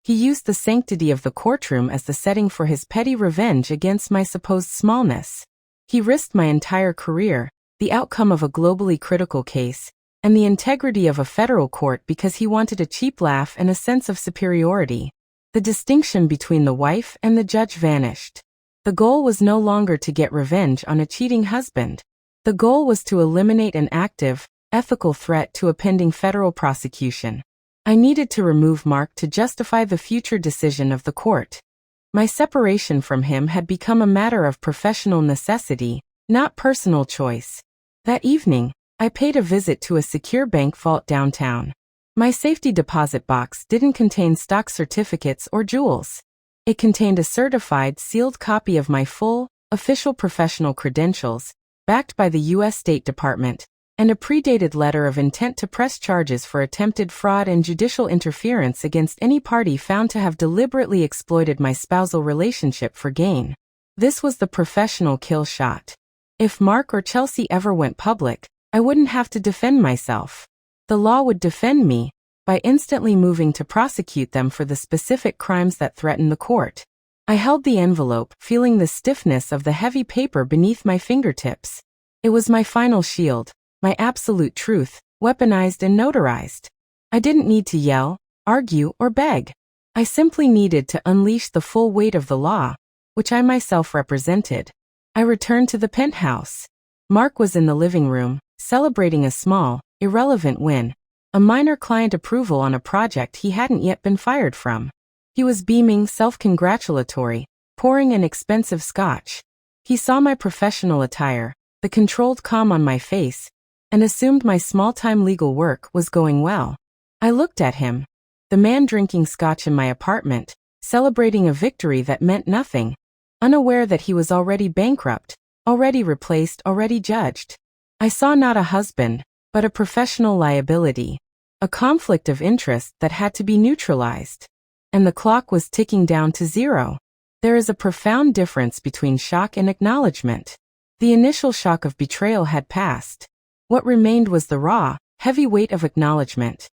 He used the sanctity of the courtroom as the setting for his petty revenge against my supposed smallness. He risked my entire career, the outcome of a globally critical case, and the integrity of a federal court because he wanted a cheap laugh and a sense of superiority. The distinction between the wife and the judge vanished. The goal was no longer to get revenge on a cheating husband. The goal was to eliminate an active, ethical threat to a pending federal prosecution. I needed to remove Mark to justify the future decision of the court. My separation from him had become a matter of professional necessity, not personal choice. That evening, I paid a visit to a secure bank vault downtown. My safety deposit box didn't contain stock certificates or jewels. It contained a certified, sealed copy of my full, official professional credentials, backed by the U.S. State Department, and a predated letter of intent to press charges for attempted fraud and judicial interference against any party found to have deliberately exploited my spousal relationship for gain. This was the professional kill shot. If Mark or Chelsea ever went public, I wouldn't have to defend myself. The law would defend me, by instantly moving to prosecute them for the specific crimes that threatened the court. I held the envelope, feeling the stiffness of the heavy paper beneath my fingertips. It was my final shield, my absolute truth, weaponized and notarized. I didn't need to yell, argue, or beg. I simply needed to unleash the full weight of the law, which I myself represented. I returned to the penthouse. Mark was in the living room, celebrating a small, irrelevant win, a minor client approval on a project he hadn't yet been fired from. He was beaming, self-congratulatory, pouring an expensive scotch. He saw my professional attire, the controlled calm on my face, and assumed my small-time legal work was going well. I looked at him, the man drinking scotch in my apartment, celebrating a victory that meant nothing, unaware that he was already bankrupt, already replaced, already judged. I saw not a husband, but a professional liability, a conflict of interest that had to be neutralized. And the clock was ticking down to zero. There is a profound difference between shock and acknowledgement. The initial shock of betrayal had passed. What remained was the raw, heavy weight of acknowledgement.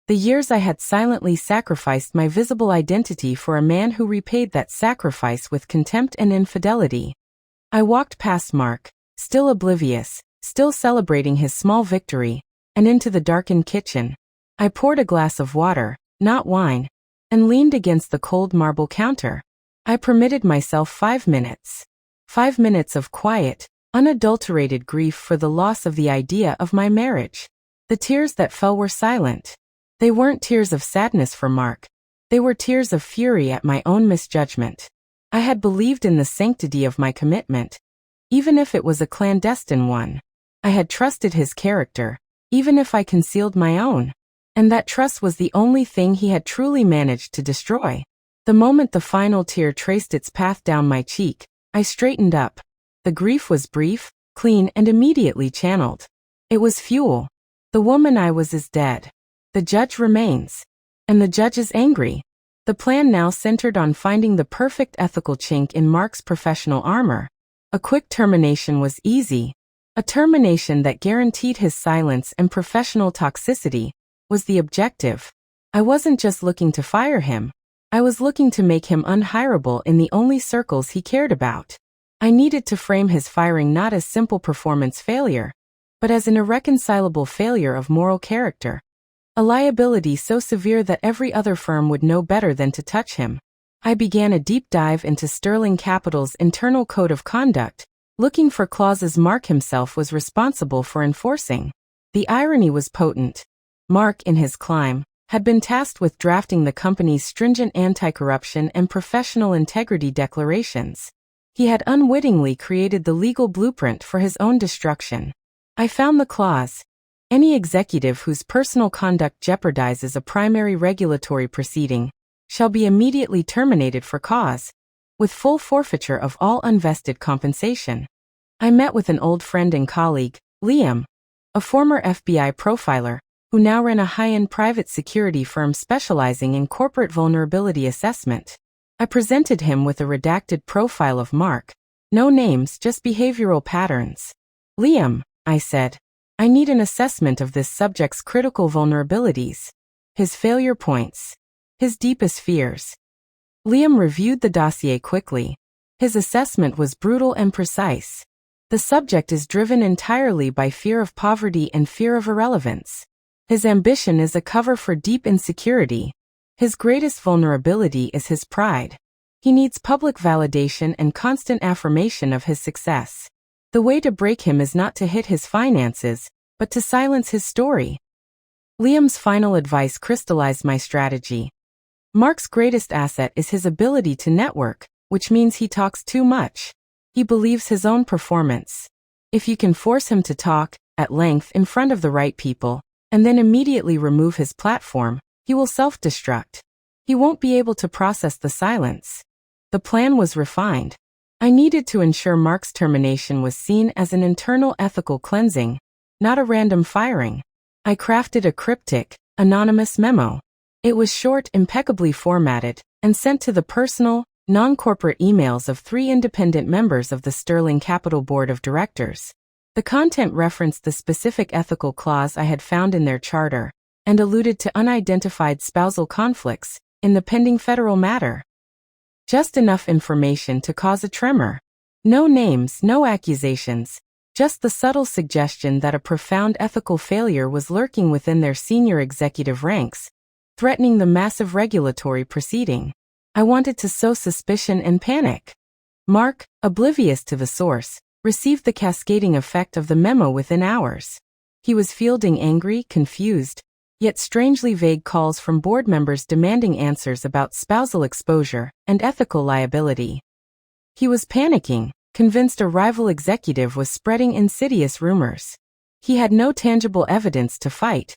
The years I had silently sacrificed my visible identity for a man who repaid that sacrifice with contempt and infidelity. I walked past Mark, still oblivious, still celebrating his small victory, and into the darkened kitchen. I poured a glass of water, not wine, and leaned against the cold marble counter. I permitted myself 5 minutes. 5 minutes of quiet, unadulterated grief for the loss of the idea of my marriage. The tears that fell were silent. They weren't tears of sadness for Mark. They were tears of fury at my own misjudgment. I had believed in the sanctity of my commitment, even if it was a clandestine one. I had trusted his character, even if I concealed my own. And that trust was the only thing he had truly managed to destroy. The moment the final tear traced its path down my cheek, I straightened up. The grief was brief, clean, and immediately channeled. It was fuel. The woman I was is dead. The judge remains. And the judge is angry. The plan now centered on finding the perfect ethical chink in Mark's professional armor. A quick termination was easy. A termination that guaranteed his silence and professional toxicity was the objective. I wasn't just looking to fire him. I was looking to make him unhireable in the only circles he cared about. I needed to frame his firing not as simple performance failure, but as an irreconcilable failure of moral character. A liability so severe that every other firm would know better than to touch him. I began a deep dive into Sterling Capital's internal code of conduct, looking for clauses Mark himself was responsible for enforcing. The irony was potent. Mark, in his climb, had been tasked with drafting the company's stringent anti-corruption and professional integrity declarations. He had unwittingly created the legal blueprint for his own destruction. I found the clause. Any executive whose personal conduct jeopardizes a primary regulatory proceeding shall be immediately terminated for cause, with full forfeiture of all unvested compensation. I met with an old friend and colleague, Liam, a former FBI profiler, who now ran a high-end private security firm specializing in corporate vulnerability assessment. I presented him with a redacted profile of Mark. No names, just behavioral patterns. Liam, I said, I need an assessment of this subject's critical vulnerabilities, his failure points, his deepest fears. Liam reviewed the dossier quickly. His assessment was brutal and precise. The subject is driven entirely by fear of poverty and fear of irrelevance. His ambition is a cover for deep insecurity. His greatest vulnerability is his pride. He needs public validation and constant affirmation of his success. The way to break him is not to hit his finances, but to silence his story. Liam's final advice crystallized my strategy. Mark's greatest asset is his ability to network, which means he talks too much. He believes his own performance. If you can force him to talk, at length in front of the right people, and then immediately remove his platform, he will self-destruct. He won't be able to process the silence. The plan was refined. I needed to ensure Mark's termination was seen as an internal ethical cleansing, not a random firing. I crafted a cryptic, anonymous memo. It was short, impeccably formatted, and sent to the personal, non-corporate emails of 3 independent members of the Sterling Capital Board of Directors. The content referenced the specific ethical clause I had found in their charter, and alluded to unidentified spousal conflicts in the pending federal matter. Just enough information to cause a tremor. No names, no accusations, just the subtle suggestion that a profound ethical failure was lurking within their senior executive ranks, threatening the massive regulatory proceeding. I wanted to sow suspicion and panic. Mark, oblivious to the source, received the cascading effect of the memo within hours. He was fielding angry, confused, yet strangely vague calls from board members demanding answers about spousal exposure and ethical liability. He was panicking, convinced a rival executive was spreading insidious rumors. He had no tangible evidence to fight,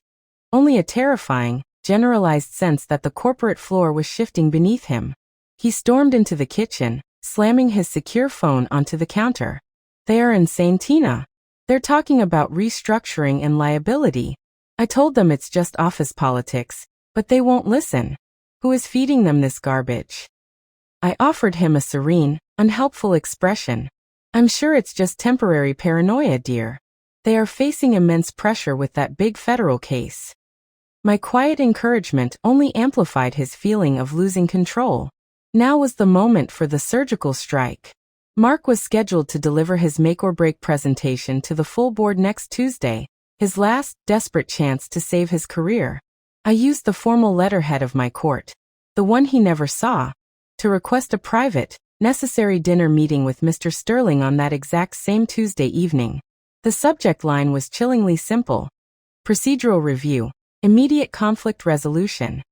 only a terrifying, generalized sense that the corporate floor was shifting beneath him. He stormed into the kitchen, slamming his secure phone onto the counter. They are insane, Tina. They're talking about restructuring and liability. I told them it's just office politics, but they won't listen. Who is feeding them this garbage? I offered him a serene, unhelpful expression. I'm sure it's just temporary paranoia, dear. They are facing immense pressure with that big federal case. My quiet encouragement only amplified his feeling of losing control. Now was the moment for the surgical strike. Mark was scheduled to deliver his make-or-break presentation to the full board next Tuesday, his last, desperate chance to save his career. I used the formal letterhead of my court, the one he never saw, to request a private, necessary dinner meeting with Mr. Sterling on that exact same Tuesday evening. The subject line was chillingly simple. Procedural review, immediate conflict resolution.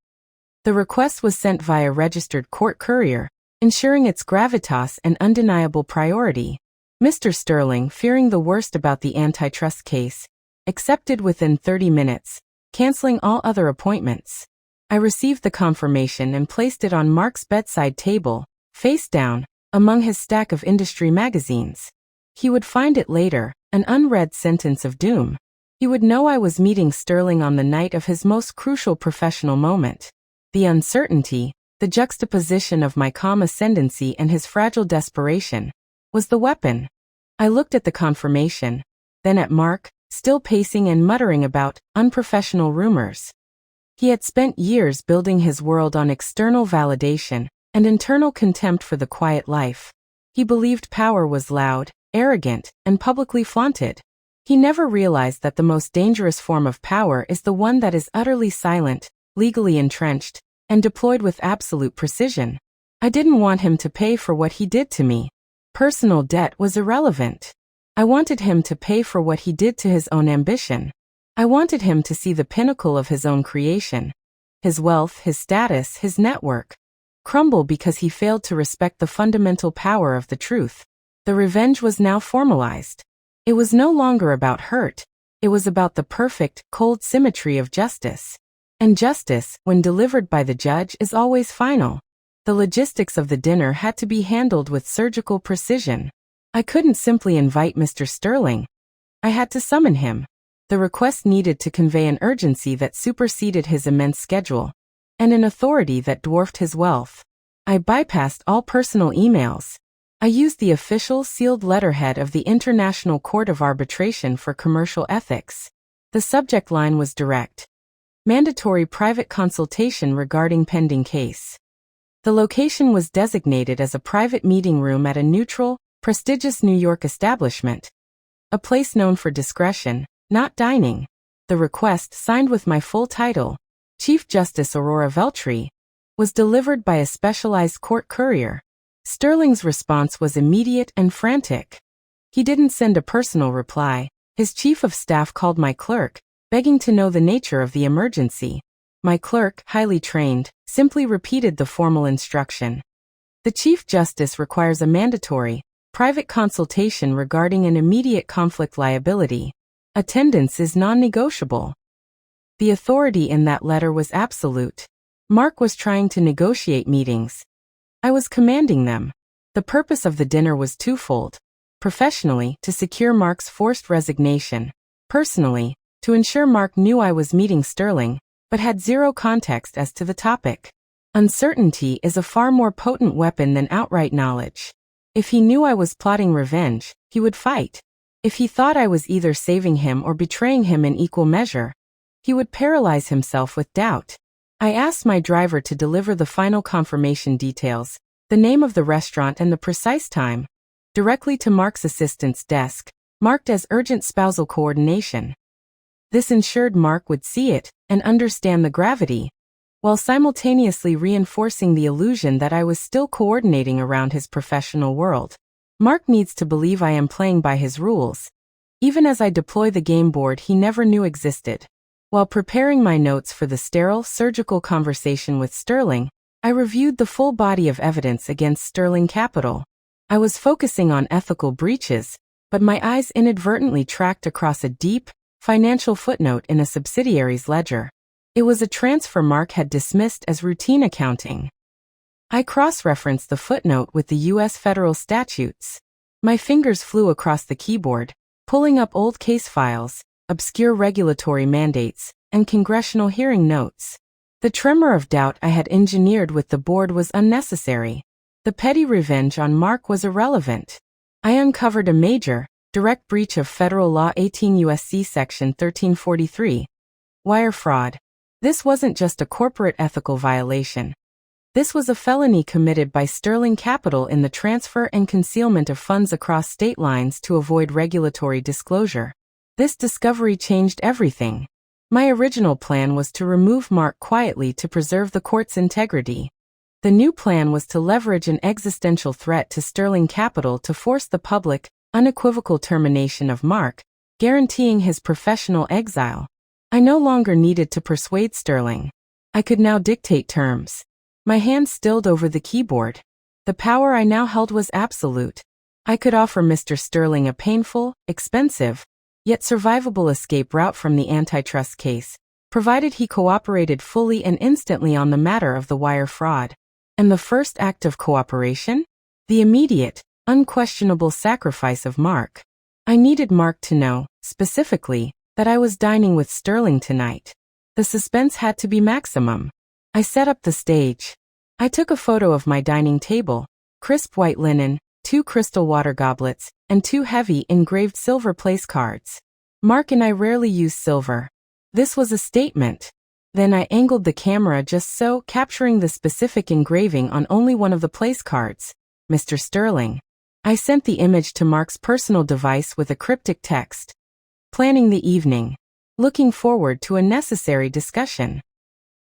The request was sent via registered court courier, ensuring its gravitas and undeniable priority. Mr. Sterling, fearing the worst about the antitrust case, accepted within 30 minutes, canceling all other appointments. I received the confirmation and placed it on Mark's bedside table, face down, among his stack of industry magazines. He would find it later, an unread sentence of doom. He would know I was meeting Sterling on the night of his most crucial professional moment. The uncertainty, the juxtaposition of my calm ascendancy and his fragile desperation, was the weapon. I looked at the confirmation, then at Mark, still pacing and muttering about unprofessional rumors. He had spent years building his world on external validation and internal contempt for the quiet life. He believed power was loud, arrogant, and publicly flaunted. He never realized that the most dangerous form of power is the one that is utterly silent, legally entrenched, and deployed with absolute precision. I didn't want him to pay for what he did to me. Personal debt was irrelevant. I wanted him to pay for what he did to his own ambition. I wanted him to see the pinnacle of his own creation, his wealth, his status, his network, crumble because he failed to respect the fundamental power of the truth. The revenge was now formalized. It was no longer about hurt. It was about the perfect, cold symmetry of justice. And justice, when delivered by the judge, is always final. The logistics of the dinner had to be handled with surgical precision. I couldn't simply invite Mr. Sterling. I had to summon him. The request needed to convey an urgency that superseded his immense schedule, and an authority that dwarfed his wealth. I bypassed all personal emails. I used the official sealed letterhead of the International Court of Arbitration for Commercial Ethics. The subject line was direct. Mandatory private consultation regarding pending case. The location was designated as a private meeting room at a neutral, prestigious New York establishment. A place known for discretion, not dining. The request, signed with my full title, Chief Justice Aurora Veltri, was delivered by a specialized court courier. Sterling's response was immediate and frantic. He didn't send a personal reply. His chief of staff called my clerk, begging to know the nature of the emergency. My clerk, highly trained, simply repeated the formal instruction. The Chief Justice requires a mandatory, private consultation regarding an immediate conflict liability. Attendance is non-negotiable. The authority in that letter was absolute. Mark was trying to negotiate meetings. I was commanding them. The purpose of the dinner was twofold. Professionally, to secure Mark's forced resignation. Personally, to ensure Mark knew I was meeting Sterling, but had zero context as to the topic. Uncertainty is a far more potent weapon than outright knowledge. If he knew I was plotting revenge, he would fight. If he thought I was either saving him or betraying him in equal measure, he would paralyze himself with doubt. I asked my driver to deliver the final confirmation details, the name of the restaurant and the precise time, directly to Mark's assistant's desk, marked as urgent spousal coordination. This ensured Mark would see it and understand the gravity, while simultaneously reinforcing the illusion that I was still coordinating around his professional world. Mark needs to believe I am playing by his rules, even as I deploy the game board he never knew existed. While preparing my notes for the sterile, surgical conversation with Sterling, I reviewed the full body of evidence against Sterling Capital. I was focusing on ethical breaches, but my eyes inadvertently tracked across a deep, financial footnote in a subsidiary's ledger. It was a transfer Mark had dismissed as routine accounting. I cross-referenced the footnote with the U.S. federal statutes. My fingers flew across the keyboard, pulling up old case files, obscure regulatory mandates, and congressional hearing notes. The tremor of doubt I had engineered with the board was unnecessary. The petty revenge on Mark was irrelevant. I uncovered a major, direct breach of federal law 18 U.S.C. Section 1343. Wire fraud. This wasn't just a corporate ethical violation. This was a felony committed by Sterling Capital in the transfer and concealment of funds across state lines to avoid regulatory disclosure. This discovery changed everything. My original plan was to remove Mark quietly to preserve the court's integrity. The new plan was to leverage an existential threat to Sterling Capital to force the public, unequivocal termination of Mark, guaranteeing his professional exile. I no longer needed to persuade Sterling. I could now dictate terms. My hand stilled over the keyboard. The power I now held was absolute. I could offer Mr. Sterling a painful, expensive, yet survivable escape route from the antitrust case, provided he cooperated fully and instantly on the matter of the wire fraud. And the first act of cooperation? The immediate, unquestionable sacrifice of Mark. I needed Mark to know, specifically, that I was dining with Sterling tonight. The suspense had to be maximum. I set up the stage. I took a photo of my dining table, crisp white linen, 2 crystal water goblets, and 2 heavy engraved silver place cards. Mark and I rarely use silver. This was a statement. Then I angled the camera just so, capturing the specific engraving on only one of the place cards, Mr. Sterling. I sent the image to Mark's personal device with a cryptic text. Planning the evening. Looking forward to a necessary discussion.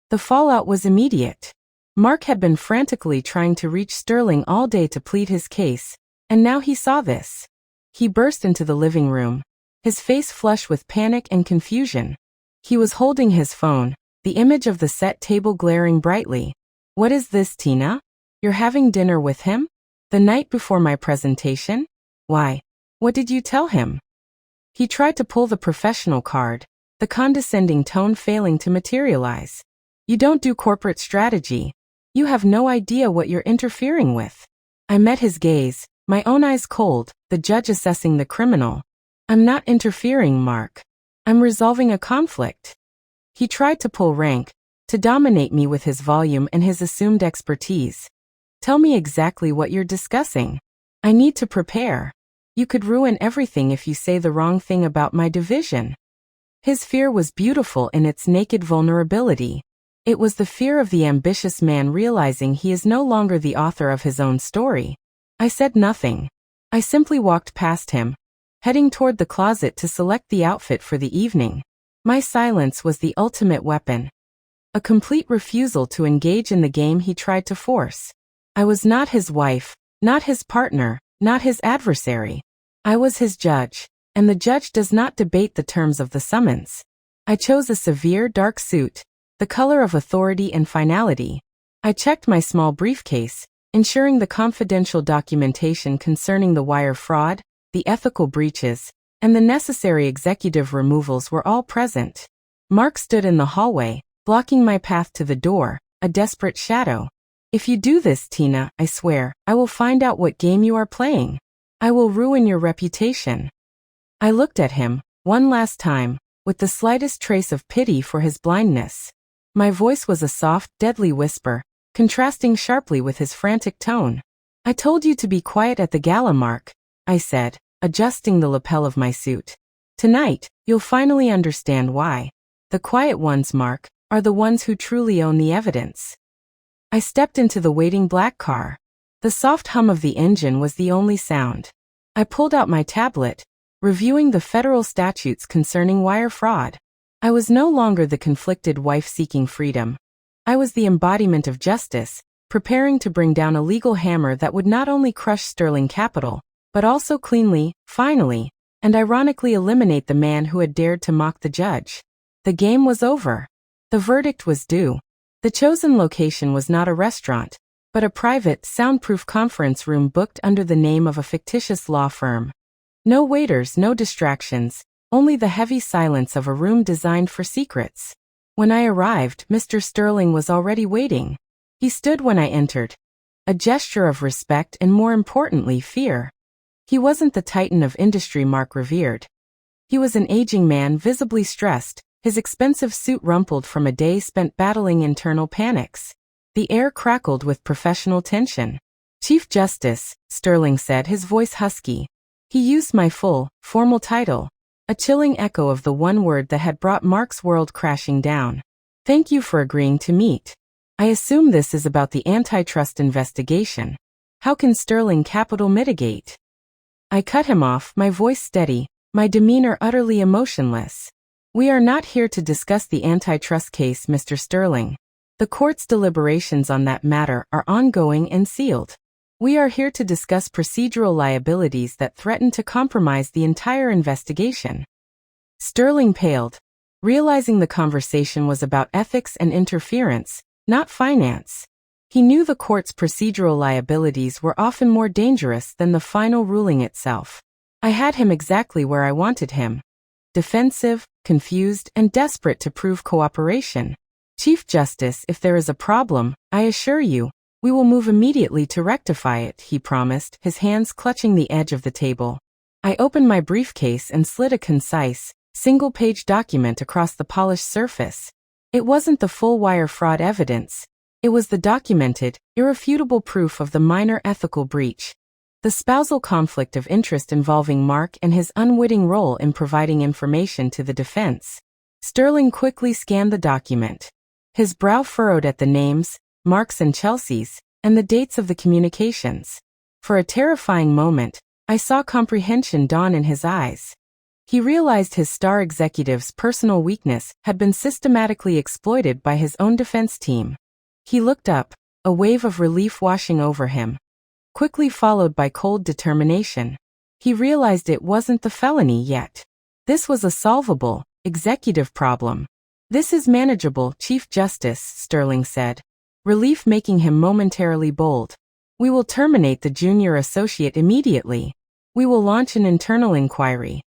The fallout was immediate. Mark had been frantically trying to reach Sterling all day to plead his case, and now he saw this. He burst into the living room, his face flush with panic and confusion. He was holding his phone, the image of the set table glaring brightly. What is this, Tina? You're having dinner with him? The night before my presentation? Why? What did you tell him? He tried to pull the professional card, the condescending tone failing to materialize. You don't do corporate strategy. You have no idea what you're interfering with. I met his gaze, my own eyes cold, the judge assessing the criminal. I'm not interfering, Mark. I'm resolving a conflict. He tried to pull rank, to dominate me with his volume and his assumed expertise. Tell me exactly what you're discussing. I need to prepare. You could ruin everything if you say the wrong thing about my division. His fear was beautiful in its naked vulnerability. It was the fear of the ambitious man realizing he is no longer the author of his own story. I said nothing. I simply walked past him, heading toward the closet to select the outfit for the evening. My silence was the ultimate weapon. A complete refusal to engage in the game he tried to force. I was not his wife, not his partner, not his adversary. I was his judge, and the judge does not debate the terms of the summons. I chose a severe dark suit, the color of authority and finality. I checked my small briefcase, ensuring the confidential documentation concerning the wire fraud, the ethical breaches, and the necessary executive removals were all present. Mark stood in the hallway, blocking my path to the door, a desperate shadow. If you do this, Tina, I swear, I will find out what game you are playing. I will ruin your reputation. I looked at him, one last time, with the slightest trace of pity for his blindness. My voice was a soft, deadly whisper, contrasting sharply with his frantic tone. I told you to be quiet at the gala, Mark, I said, adjusting the lapel of my suit. Tonight, you'll finally understand why. The quiet ones, Mark, are the ones who truly own the evidence. I stepped into the waiting black car. The soft hum of the engine was the only sound. I pulled out my tablet, reviewing the federal statutes concerning wire fraud. I was no longer the conflicted wife seeking freedom. I was the embodiment of justice, preparing to bring down a legal hammer that would not only crush Sterling Capital, but also cleanly, finally, and ironically eliminate the man who had dared to mock the judge. The game was over. The verdict was due. The chosen location was not a restaurant, but a private, soundproof conference room booked under the name of a fictitious law firm. No waiters, no distractions, only the heavy silence of a room designed for secrets. When I arrived, Mr. Sterling was already waiting. He stood when I entered. A gesture of respect and, more importantly, fear. He wasn't the titan of industry Mark revered. He was an aging man visibly stressed, his expensive suit rumpled from a day spent battling internal panics. The air crackled with professional tension. Chief Justice, Sterling said, his voice husky. He used my full, formal title, a chilling echo of the one word that had brought Mark's world crashing down. Thank you for agreeing to meet. I assume this is about the antitrust investigation. How can Sterling Capital mitigate? I cut him off, my voice steady, my demeanor utterly emotionless. We are not here to discuss the antitrust case, Mr. Sterling. The court's deliberations on that matter are ongoing and sealed. We are here to discuss procedural liabilities that threaten to compromise the entire investigation. Sterling paled. realizing the conversation was about ethics and interference, not finance. He knew the court's procedural liabilities were often more dangerous than the final ruling itself. I had him exactly where I wanted him. Defensive, confused, and desperate to prove cooperation. Chief Justice, if there is a problem, I assure you, we will move immediately to rectify it, he promised, his hands clutching the edge of the table. I opened my briefcase and slid a concise, single-page document across the polished surface. It wasn't the full wire fraud evidence. It was the documented, irrefutable proof of the minor ethical breach. The spousal conflict of interest involving Mark and his unwitting role in providing information to the defense. Sterling quickly scanned the document. His brow furrowed at the names, Mark's and Chelsea's, and the dates of the communications. For a terrifying moment, I saw comprehension dawn in his eyes. He realized his star executive's personal weakness had been systematically exploited by his own defense team. He looked up, a wave of relief washing over him, quickly followed by cold determination. He realized it wasn't the felony yet. This was a solvable, executive problem. "This is manageable, Chief Justice," Sterling said, relief making him momentarily bold. "We will terminate the junior associate immediately. We will launch an internal inquiry."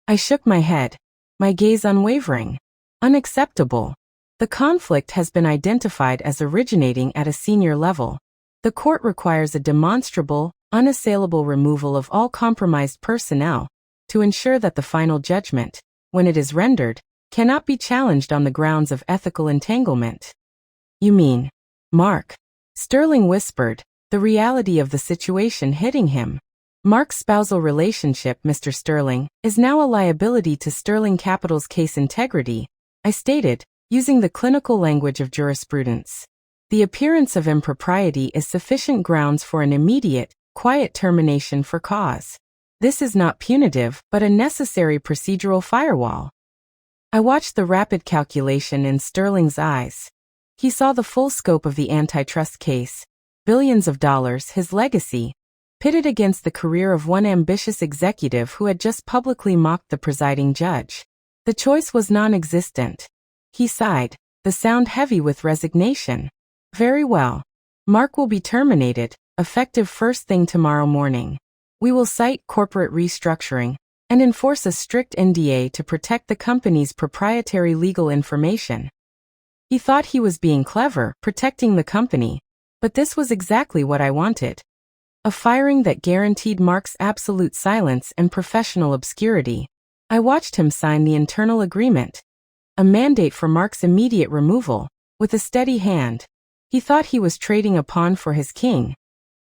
I shook my head, my gaze unwavering. Unacceptable. The conflict has been identified as originating at a senior level. The court requires a demonstrable, unassailable removal of all compromised personnel to ensure that the final judgment, when it is rendered, cannot be challenged on the grounds of ethical entanglement. "You mean, Mark?" Sterling whispered, the reality of the situation hitting him. "Mark's spousal relationship, Mr. Sterling, is now a liability to Sterling Capital's case integrity," I stated, using the clinical language of jurisprudence. "The appearance of impropriety is sufficient grounds for an immediate, quiet termination for cause. This is not punitive, but a necessary procedural firewall." I watched the rapid calculation in Sterling's eyes. He saw the full scope of the antitrust case, billions of dollars, his legacy, pitted against the career of one ambitious executive who had just publicly mocked the presiding judge. The choice was non-existent. He sighed, the sound heavy with resignation. "Very well. Mark will be terminated, effective first thing tomorrow morning. We will cite corporate restructuring and enforce a strict NDA to protect the company's proprietary legal information." He thought he was being clever, protecting the company, but this was exactly what I wanted. A firing that guaranteed Mark's absolute silence and professional obscurity. I watched him sign the internal agreement. A mandate for Mark's immediate removal, with a steady hand. He thought he was trading a pawn for his king.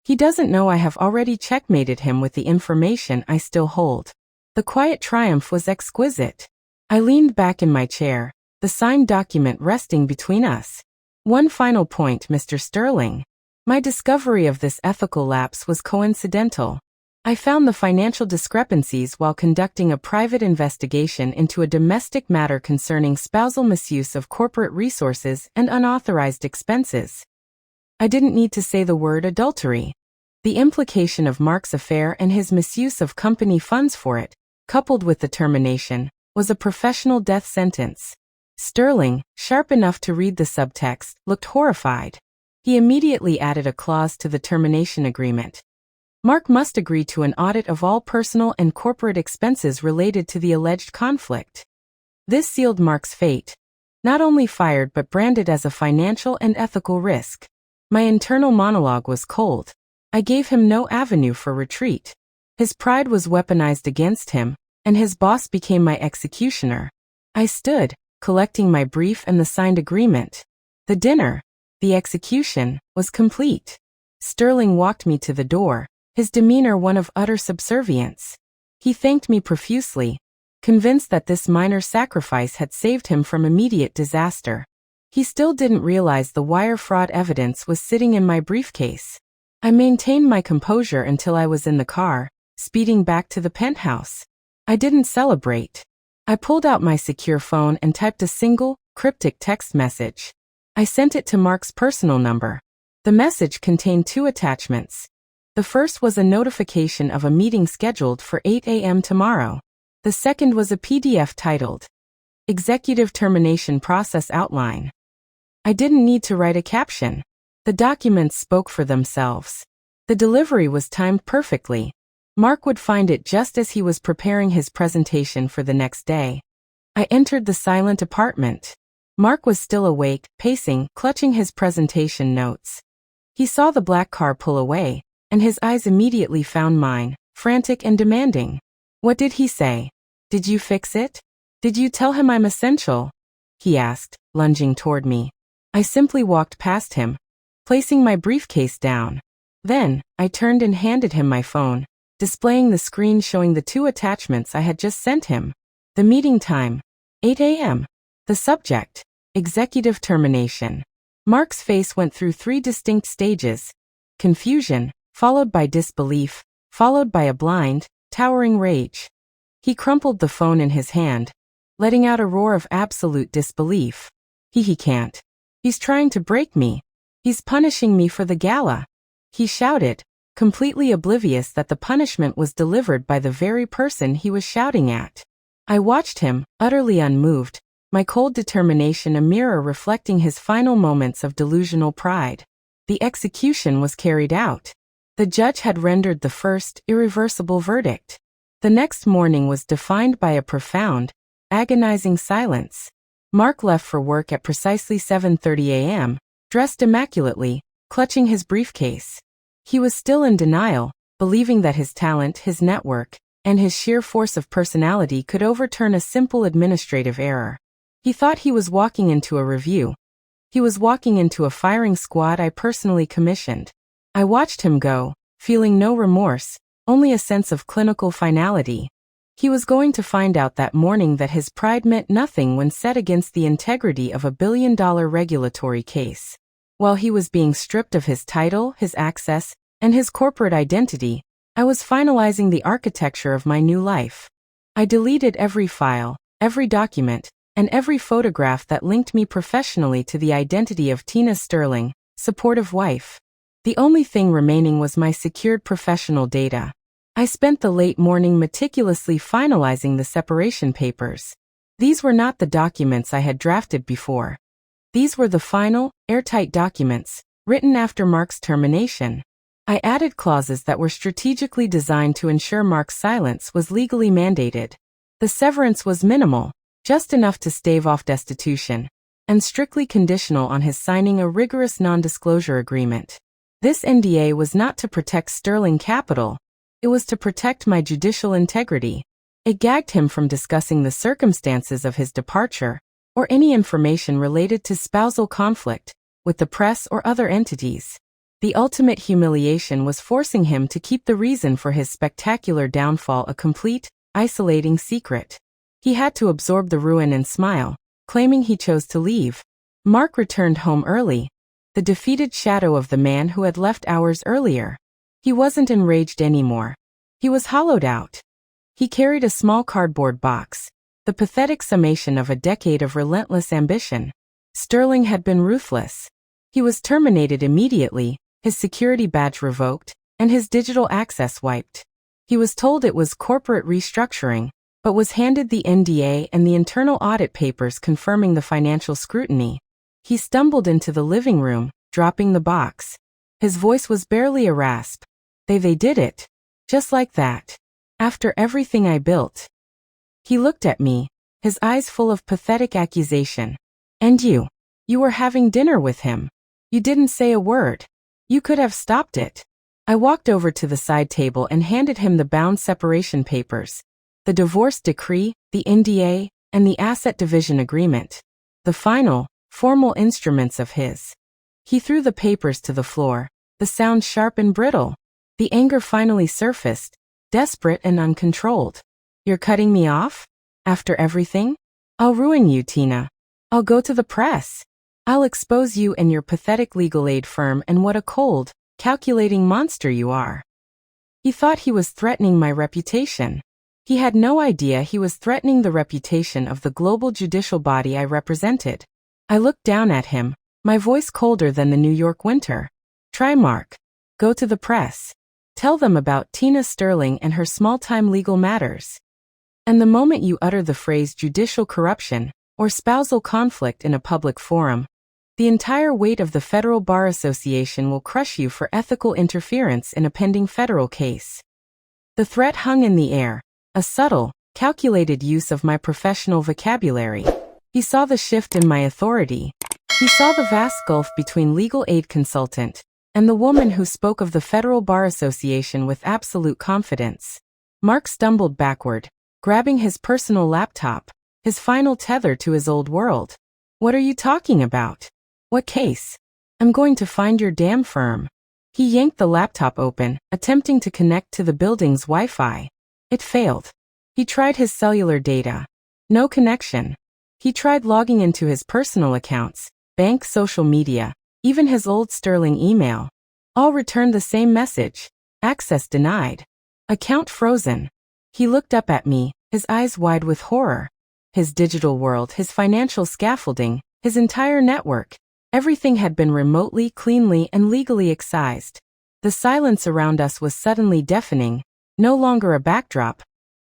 He doesn't know I have already checkmated him with the information I still hold. The quiet triumph was exquisite. I leaned back in my chair, the signed document resting between us. "One final point, Mr. Sterling. My discovery of this ethical lapse was coincidental. I found the financial discrepancies while conducting a private investigation into a domestic matter concerning spousal misuse of corporate resources and unauthorized expenses. I didn't need to say the word adultery. The implication of Mark's affair and his misuse of company funds for it, coupled with the termination, was a professional death sentence." Sterling, sharp enough to read the subtext, looked horrified. He immediately added a clause to the termination agreement. "Mark must agree to an audit of all personal and corporate expenses related to the alleged conflict." This sealed Mark's fate. Not only fired but branded as a financial and ethical risk. My internal monologue was cold. I gave him no avenue for retreat. His pride was weaponized against him, and his boss became my executioner. I stood, collecting my brief and the signed agreement. The dinner, the execution, was complete. Sterling walked me to the door, his demeanor one of utter subservience. He thanked me profusely, convinced that this minor sacrifice had saved him from immediate disaster. He still didn't realize the wire fraud evidence was sitting in my briefcase. I maintained my composure until I was in the car, speeding back to the penthouse. I didn't celebrate. I pulled out my secure phone and typed a single, cryptic text message. I sent it to Mark's personal number. The message contained 2 attachments. The first was a notification of a meeting scheduled for 8 a.m. tomorrow. The second was a PDF titled, Executive termination process outline. I didn't need to write a caption. The documents spoke for themselves. The delivery was timed perfectly. Mark would find it just as he was preparing his presentation for the next day. I entered the silent apartment. Mark was still awake, pacing, clutching his presentation notes. He saw the black car pull away, and his eyes immediately found mine, frantic and demanding. What did he say? Did you fix it? Did you tell him I'm essential? He asked, lunging toward me. I simply walked past him, placing my briefcase down. Then, I turned and handed him my phone, displaying the screen showing the 2 attachments I had just sent him. The meeting time, 8 a.m. The subject, executive termination. Mark's face went through 3 distinct stages: confusion, followed by disbelief, followed by a blind, towering rage. He crumpled the phone in his hand, letting out a roar of absolute disbelief. He can't. He's trying to break me. He's punishing me for the gala. He shouted, completely oblivious that the punishment was delivered by the very person he was shouting at. I watched him, utterly unmoved, my cold determination a mirror reflecting his final moments of delusional pride. The execution was carried out. The judge had rendered the first, irreversible verdict. The next morning was defined by a profound, agonizing silence. Mark left for work at precisely 7:30 a.m., dressed immaculately, clutching his briefcase. He was still in denial, believing that his talent, his network, and his sheer force of personality could overturn a simple administrative error. He thought he was walking into a review. He was walking into a firing squad I personally commissioned. I watched him go, feeling no remorse, only a sense of clinical finality. He was going to find out that morning that his pride meant nothing when set against the integrity of a billion-dollar regulatory case. While he was being stripped of his title, his access, and his corporate identity, I was finalizing the architecture of my new life. I deleted every file, every document, and every photograph that linked me professionally to the identity of Tina Sterling, supportive wife. The only thing remaining was my secured professional data. I spent the late morning meticulously finalizing the separation papers. These were not the documents I had drafted before. These were the final, airtight documents, written after Mark's termination. I added clauses that were strategically designed to ensure Mark's silence was legally mandated. The severance was minimal, just enough to stave off destitution, and strictly conditional on his signing a rigorous non-disclosure agreement. This NDA was not to protect Sterling Capital. It was to protect my judicial integrity. It gagged him from discussing the circumstances of his departure, or any information related to spousal conflict, with the press or other entities. The ultimate humiliation was forcing him to keep the reason for his spectacular downfall a complete, isolating secret. He had to absorb the ruin and smile, claiming he chose to leave. Mark returned home early, the defeated shadow of the man who had left hours earlier. He wasn't enraged anymore. He was hollowed out. He carried a small cardboard box, the pathetic summation of a decade of relentless ambition. Sterling had been ruthless. He was terminated immediately, his security badge revoked, and his digital access wiped. He was told it was corporate restructuring, but was handed the NDA and the internal audit papers confirming the financial scrutiny. He stumbled into the living room, dropping the box. His voice was barely a rasp. They did it. Just like that. After everything I built. He looked at me, his eyes full of pathetic accusation. And you were having dinner with him. You didn't say a word. You could have stopped it. I walked over to the side table and handed him the bound separation papers, the divorce decree, the NDA, and the asset division agreement. The final, formal instruments of his. He threw the papers to the floor, the sound sharp and brittle. The anger finally surfaced, desperate and uncontrolled. You're cutting me off? After everything? I'll ruin you, Tina. I'll go to the press. I'll expose you and your pathetic legal aid firm and what a cold, calculating monster you are. He thought he was threatening my reputation. He had no idea he was threatening the reputation of the global judicial body I represented. I looked down at him, my voice colder than the New York winter. Try Mark. Go to the press. Tell them about Tina Sterling and her small-time legal matters. And the moment you utter the phrase judicial corruption, or spousal conflict in a public forum. The entire weight of the Federal Bar Association will crush you for ethical interference in a pending federal case. The threat hung in the air, a subtle, calculated use of my professional vocabulary. He saw the shift in my authority. He saw the vast gulf between legal aid consultant and the woman who spoke of the Federal Bar Association with absolute confidence. Mark stumbled backward, grabbing his personal laptop, his final tether to his old world. "What are you talking about? What case? I'm going to find your damn firm." He yanked the laptop open, attempting to connect to the building's Wi-Fi. It failed. He tried his cellular data. No connection. He tried logging into his personal accounts, bank, social media, even his old Sterling email. All returned the same message: access denied. Account frozen. He looked up at me, his eyes wide with horror. His digital world, his financial scaffolding, his entire network. Everything had been remotely, cleanly, and legally excised. The silence around us was suddenly deafening, no longer a backdrop,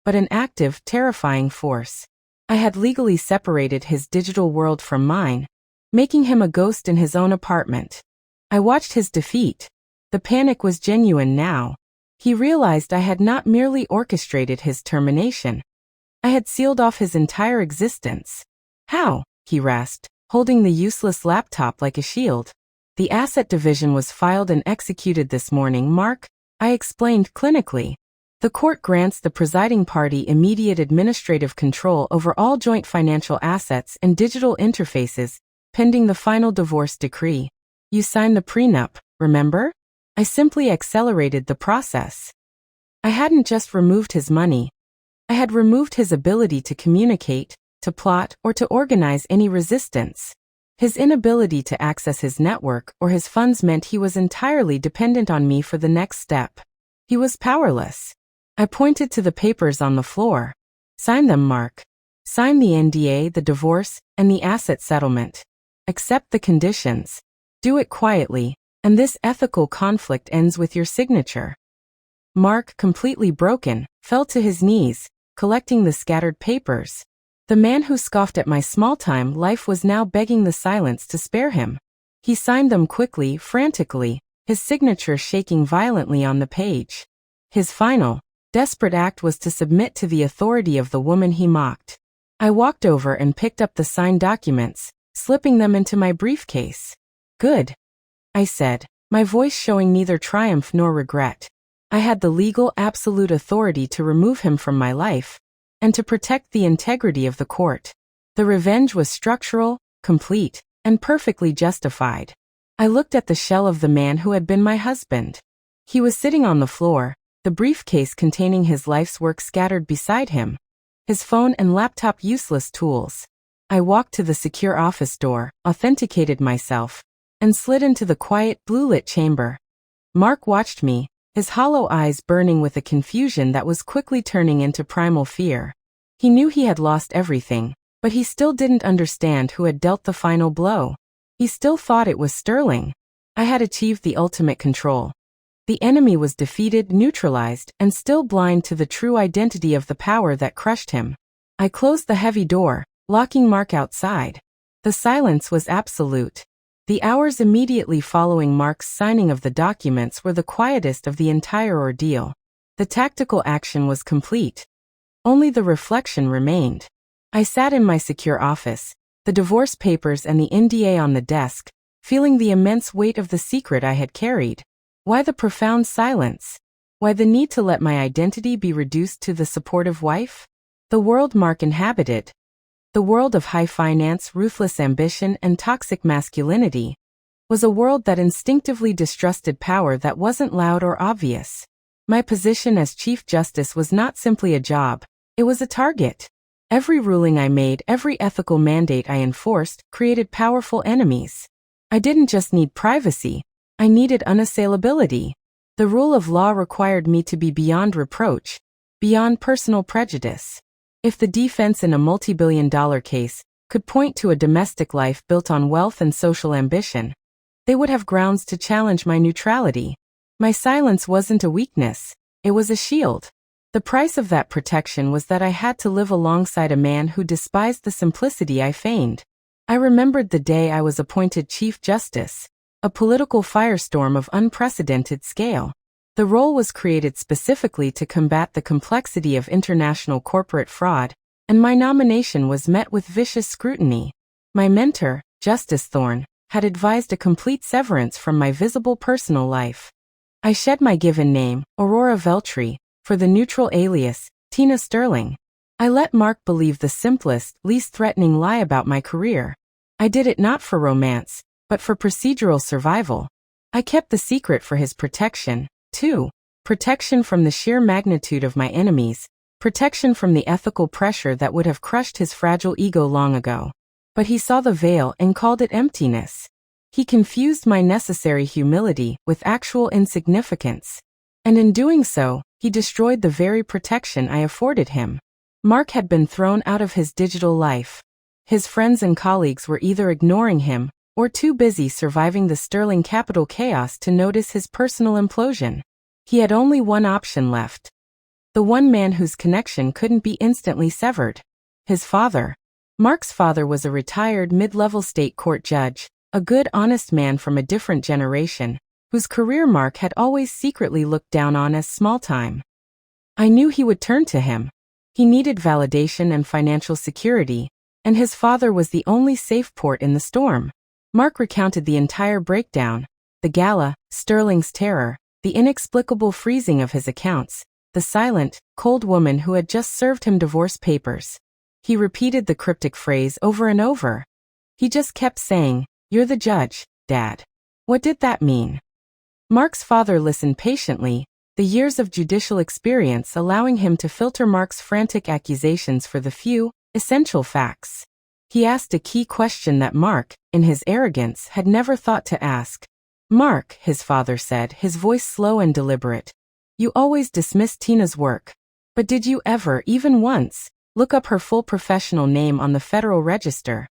but an active, terrifying force. I had legally separated his digital world from mine, making him a ghost in his own apartment. I watched his defeat. The panic was genuine now. He realized I had not merely orchestrated his termination. I had sealed off his entire existence. "How?" he rasped, holding the useless laptop like a shield. "The asset division was filed and executed this morning, Mark," I explained clinically. "The court grants the presiding party immediate administrative control over all joint financial assets and digital interfaces, pending the final divorce decree. You signed the prenup, remember?" I simply accelerated the process. I hadn't just removed his money. I had removed his ability to communicate, to plot, or to organize any resistance. His inability to access his network or his funds meant he was entirely dependent on me for the next step. He was powerless. I pointed to the papers on the floor. "Sign them, Mark. Sign the NDA, the divorce, and the asset settlement. Accept the conditions. Do it quietly, and this ethical conflict ends with your signature." Mark, completely broken, fell to his knees, collecting the scattered papers. The man who scoffed at my small-time life was now begging the silence to spare him. He signed them quickly, frantically, his signature shaking violently on the page. His final, desperate act was to submit to the authority of the woman he mocked. I walked over and picked up the signed documents, slipping them into my briefcase. "Good," I said, my voice showing neither triumph nor regret. I had the legal, absolute authority to remove him from my life, and to protect the integrity of the court. The revenge was structural, complete, and perfectly justified. I looked at the shell of the man who had been my husband. He was sitting on the floor, the briefcase containing his life's work scattered beside him, his phone and laptop useless tools. I walked to the secure office door, authenticated myself, and slid into the quiet, blue-lit chamber. Mark watched me, his hollow eyes burning with a confusion that was quickly turning into primal fear. He knew he had lost everything, but he still didn't understand who had dealt the final blow. He still thought it was Sterling. I had achieved the ultimate control. The enemy was defeated, neutralized, and still blind to the true identity of the power that crushed him. I closed the heavy door, locking Mark outside. The silence was absolute. The hours immediately following Mark's signing of the documents were the quietest of the entire ordeal. The tactical action was complete. Only the reflection remained. I sat in my secure office, the divorce papers and the NDA on the desk, feeling the immense weight of the secret I had carried. Why the profound silence? Why the need to let my identity be reduced to the supportive wife? The world Mark inhabited, the world of high finance, ruthless ambition, and toxic masculinity, was a world that instinctively distrusted power that wasn't loud or obvious. My position as Chief Justice was not simply a job, it was a target. Every ruling I made, every ethical mandate I enforced, created powerful enemies. I didn't just need privacy, I needed unassailability. The rule of law required me to be beyond reproach, beyond personal prejudice. If the defense in a multi-billion-dollar case could point to a domestic life built on wealth and social ambition, they would have grounds to challenge my neutrality. My silence wasn't a weakness, it was a shield. The price of that protection was that I had to live alongside a man who despised the simplicity I feigned. I remembered the day I was appointed Chief Justice, a political firestorm of unprecedented scale. The role was created specifically to combat the complexity of international corporate fraud, and my nomination was met with vicious scrutiny. My mentor, Justice Thorne, had advised a complete severance from my visible personal life. I shed my given name, Aurora Veltri, for the neutral alias, Tina Sterling. I let Mark believe the simplest, least threatening lie about my career. I did it not for romance, but for procedural survival. I kept the secret for his protection, too. Protection from the sheer magnitude of my enemies, protection from the ethical pressure that would have crushed his fragile ego long ago. But he saw the veil and called it emptiness. He confused my necessary humility with actual insignificance. And in doing so, he destroyed the very protection I afforded him. Mark had been thrown out of his digital life. His friends and colleagues were either ignoring him or too busy surviving the Sterling capital chaos to notice his personal implosion. He had only one option left. The one man whose connection couldn't be instantly severed. His father. Mark's father was a retired mid-level state court judge, a good honest man from a different generation, whose career Mark had always secretly looked down on as small-time. I knew he would turn to him. He needed validation and financial security, and his father was the only safe port in the storm. Mark recounted the entire breakdown, the gala, Sterling's terror, the inexplicable freezing of his accounts, the silent, cold woman who had just served him divorce papers. He repeated the cryptic phrase over and over. He just kept saying, "You're the judge, Dad." What did that mean? Mark's father listened patiently, the years of judicial experience allowing him to filter Mark's frantic accusations for the few, essential facts. He asked a key question that Mark, in his arrogance, had never thought to ask. "Mark," his father said, his voice slow and deliberate, "you always dismissed Tina's work. But did you ever, even once, look up her full professional name on the Federal Register?"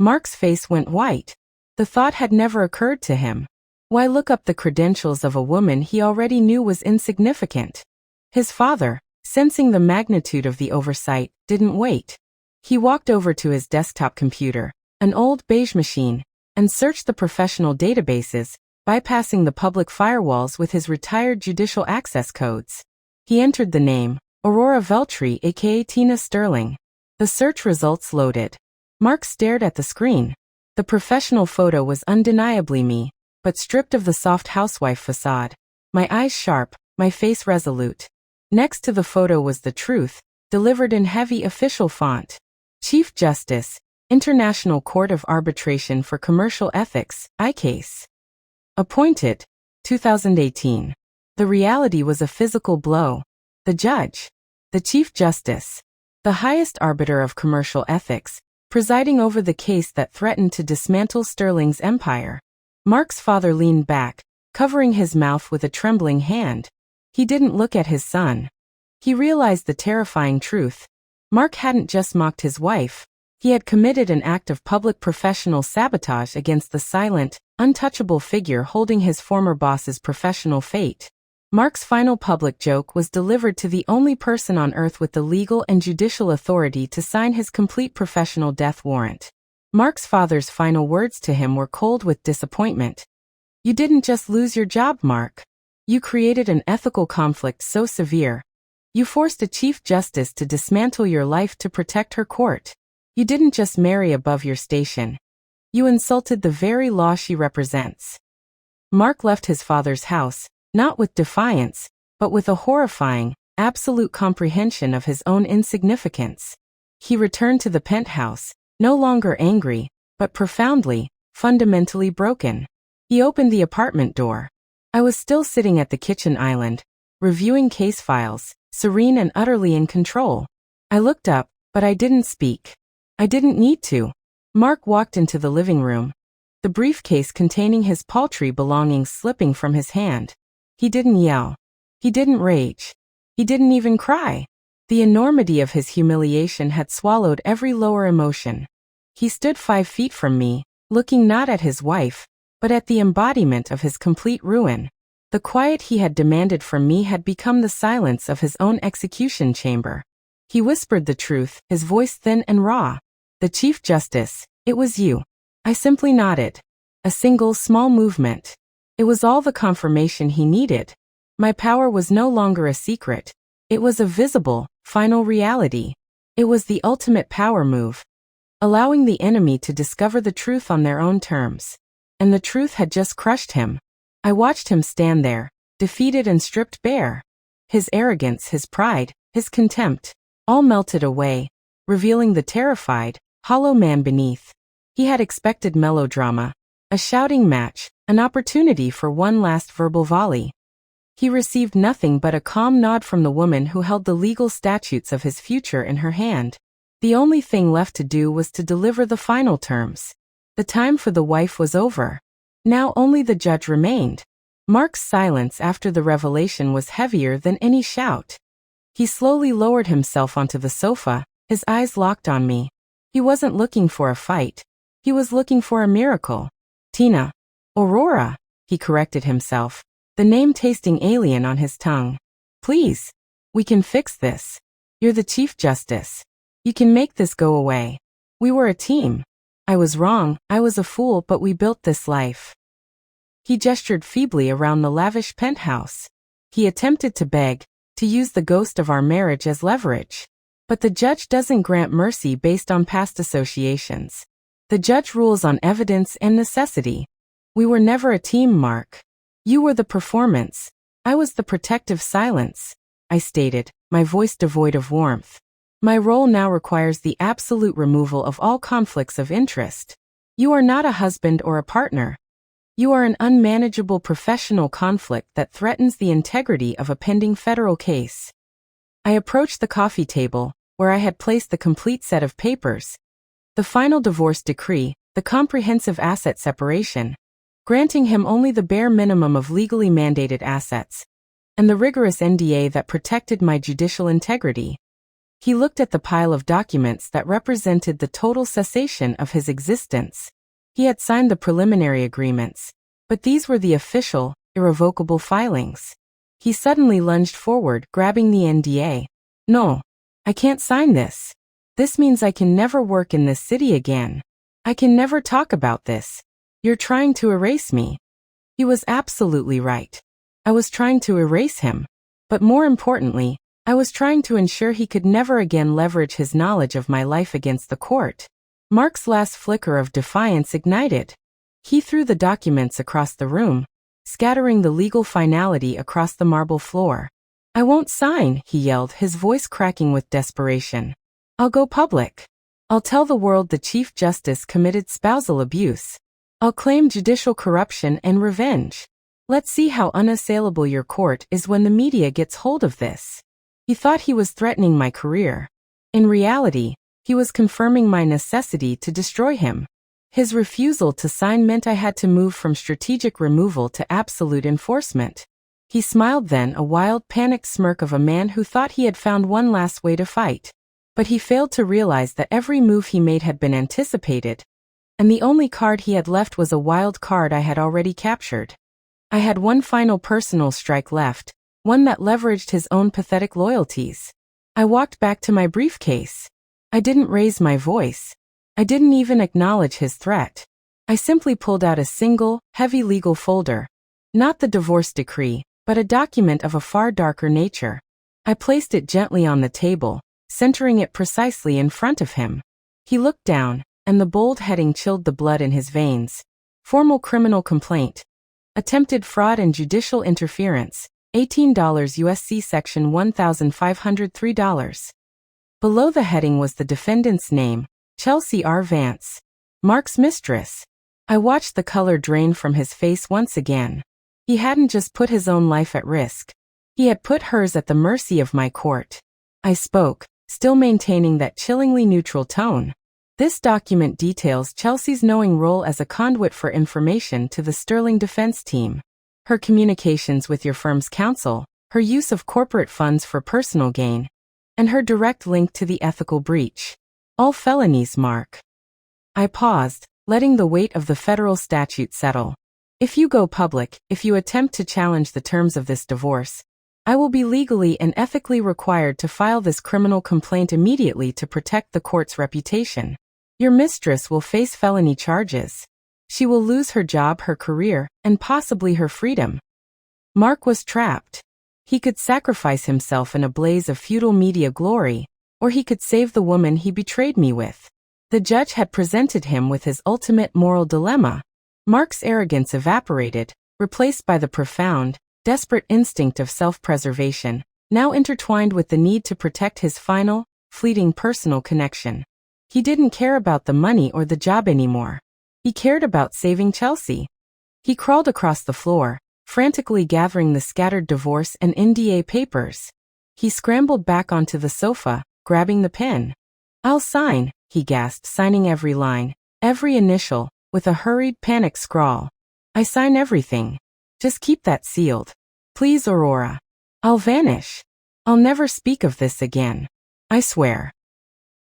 Mark's face went white. The thought had never occurred to him. Why look up the credentials of a woman he already knew was insignificant? His father, sensing the magnitude of the oversight, didn't wait. He walked over to his desktop computer, an old beige machine, and searched the professional databases, bypassing the public firewalls with his retired judicial access codes. He entered the name, Aurora Veltri aka Tina Sterling. The search results loaded. Mark stared at the screen. The professional photo was undeniably me, but stripped of the soft housewife facade. My eyes sharp, my face resolute. Next to the photo was the truth, delivered in heavy official font. Chief Justice, International Court of Arbitration for Commercial Ethics, ICASE. Appointed, 2018. The reality was a physical blow. The judge, the Chief Justice, the highest arbiter of commercial ethics, presiding over the case that threatened to dismantle Sterling's empire. Mark's father leaned back, covering his mouth with a trembling hand. He didn't look at his son. He realized the terrifying truth. Mark hadn't just mocked his wife. He had committed an act of public professional sabotage against the silent, untouchable figure holding his former boss's professional fate. Mark's final public joke was delivered to the only person on earth with the legal and judicial authority to sign his complete professional death warrant. Mark's father's final words to him were cold with disappointment. "You didn't just lose your job, Mark. You created an ethical conflict so severe. You forced a Chief Justice to dismantle your life to protect her court. You didn't just marry above your station. You insulted the very law she represents." Mark left his father's house, not with defiance, but with a horrifying, absolute comprehension of his own insignificance. He returned to the penthouse, no longer angry, but profoundly, fundamentally broken. He opened the apartment door. I was still sitting at the kitchen island, reviewing case files, serene and utterly in control. I looked up, but I didn't speak. I didn't need to. Mark walked into the living room, the briefcase containing his paltry belongings slipping from his hand. He didn't yell. He didn't rage. He didn't even cry. The enormity of his humiliation had swallowed every lower emotion. He stood 5 feet from me, looking not at his wife, but at the embodiment of his complete ruin. The quiet he had demanded from me had become the silence of his own execution chamber. He whispered the truth, his voice thin and raw. "The Chief Justice, it was you." I simply nodded. A single small movement. It was all the confirmation he needed. My power was no longer a secret. It was a visible, final reality. It was the ultimate power move, allowing the enemy to discover the truth on their own terms. And the truth had just crushed him. I watched him stand there, defeated and stripped bare. His arrogance, his pride, his contempt, all melted away, revealing the terrified, hollow man beneath. He had expected melodrama, a shouting match, an opportunity for one last verbal volley. He received nothing but a calm nod from the woman who held the legal statutes of his future in her hand. The only thing left to do was to deliver the final terms. The time for the wife was over. Now only the judge remained. Mark's silence after the revelation was heavier than any shout. He slowly lowered himself onto the sofa, his eyes locked on me. He wasn't looking for a fight. He was looking for a miracle. "Tina. Aurora," he corrected himself, the name tasting alien on his tongue. "Please. We can fix this. You're the Chief Justice. You can make this go away. We were a team. I was wrong, I was a fool, but we built this life." He gestured feebly around the lavish penthouse. He attempted to beg, to use the ghost of our marriage as leverage. But the judge doesn't grant mercy based on past associations. The judge rules on evidence and necessity. We were never a team, Mark. You were the performance. I was the protective silence, I stated, my voice devoid of warmth. My role now requires the absolute removal of all conflicts of interest. You are not a husband or a partner. You are an unmanageable professional conflict that threatens the integrity of a pending federal case. I approached the coffee table, where I had placed the complete set of papers. The final divorce decree, the comprehensive asset separation, granting him only the bare minimum of legally mandated assets, and the rigorous NDA that protected my judicial integrity. He looked at the pile of documents that represented the total cessation of his existence. He had signed the preliminary agreements, but these were the official, irrevocable filings. He suddenly lunged forward, grabbing the NDA. "No, I can't sign this. This means I can never work in this city again. I can never talk about this. You're trying to erase me." He was absolutely right. I was trying to erase him. But more importantly, I was trying to ensure he could never again leverage his knowledge of my life against the court. Mark's last flicker of defiance ignited. He threw the documents across the room, scattering the legal finality across the marble floor. "I won't sign," he yelled, his voice cracking with desperation. "I'll go public. I'll tell the world the Chief Justice committed spousal abuse. I'll claim judicial corruption and revenge. Let's see how unassailable your court is when the media gets hold of this." He thought he was threatening my career. In reality, he was confirming my necessity to destroy him. His refusal to sign meant I had to move from strategic removal to absolute enforcement. He smiled then, a wild, panicked smirk of a man who thought he had found one last way to fight. But he failed to realize that every move he made had been anticipated, and the only card he had left was a wild card I had already captured. I had one final personal strike left, one that leveraged his own pathetic loyalties. I walked back to my briefcase. I didn't raise my voice. I didn't even acknowledge his threat. I simply pulled out a single, heavy legal folder. Not the divorce decree, but a document of a far darker nature. I placed it gently on the table, centering it precisely in front of him. He looked down, and the bold heading chilled the blood in his veins. Formal criminal complaint. Attempted fraud and judicial interference. $18 USC Section $1,503. Below the heading was the defendant's name, Chelsea R. Vance, Mark's mistress. I watched the color drain from his face once again. He hadn't just put his own life at risk. He had put hers at the mercy of my court. I spoke, still maintaining that chillingly neutral tone. "This document details Chelsea's knowing role as a conduit for information to the Sterling defense team. Her communications with your firm's counsel, her use of corporate funds for personal gain, and her direct link to the ethical breach. All felonies, Mark." I paused, letting the weight of the federal statute settle. If you go public, if you attempt to challenge the terms of this divorce, I will be legally and ethically required to file this criminal complaint immediately to protect the court's reputation. Your mistress will face felony charges. She will lose her job, her career, and possibly her freedom. Mark was trapped. He could sacrifice himself in a blaze of feudal media glory, or he could save the woman he betrayed me with. The judge had presented him with his ultimate moral dilemma. Mark's arrogance evaporated, replaced by the profound, desperate instinct of self-preservation, now intertwined with the need to protect his final, fleeting personal connection. He didn't care about the money or the job anymore. He cared about saving Chelsea. He crawled across the floor, frantically gathering the scattered divorce and NDA papers. He scrambled back onto the sofa, grabbing the pen. "I'll sign," he gasped, signing every line, every initial, with a hurried, panicked scrawl. "I sign everything. Just keep that sealed. Please, Aurora. I'll vanish. I'll never speak of this again. I swear."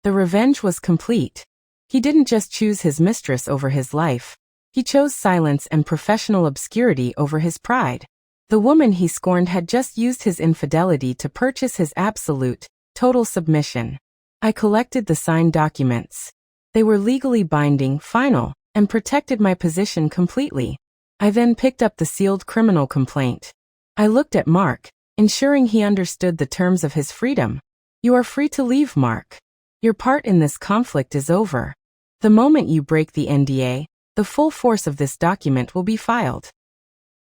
The revenge was complete. He didn't just choose his mistress over his life. He chose silence and professional obscurity over his pride. The woman he scorned had just used his infidelity to purchase his absolute, total submission. I collected the signed documents. They were legally binding, final, and protected my position completely. I then picked up the sealed criminal complaint. I looked at Mark, ensuring he understood the terms of his freedom. "You are free to leave, Mark. Your part in this conflict is over. The moment you break the NDA, the full force of this document will be filed."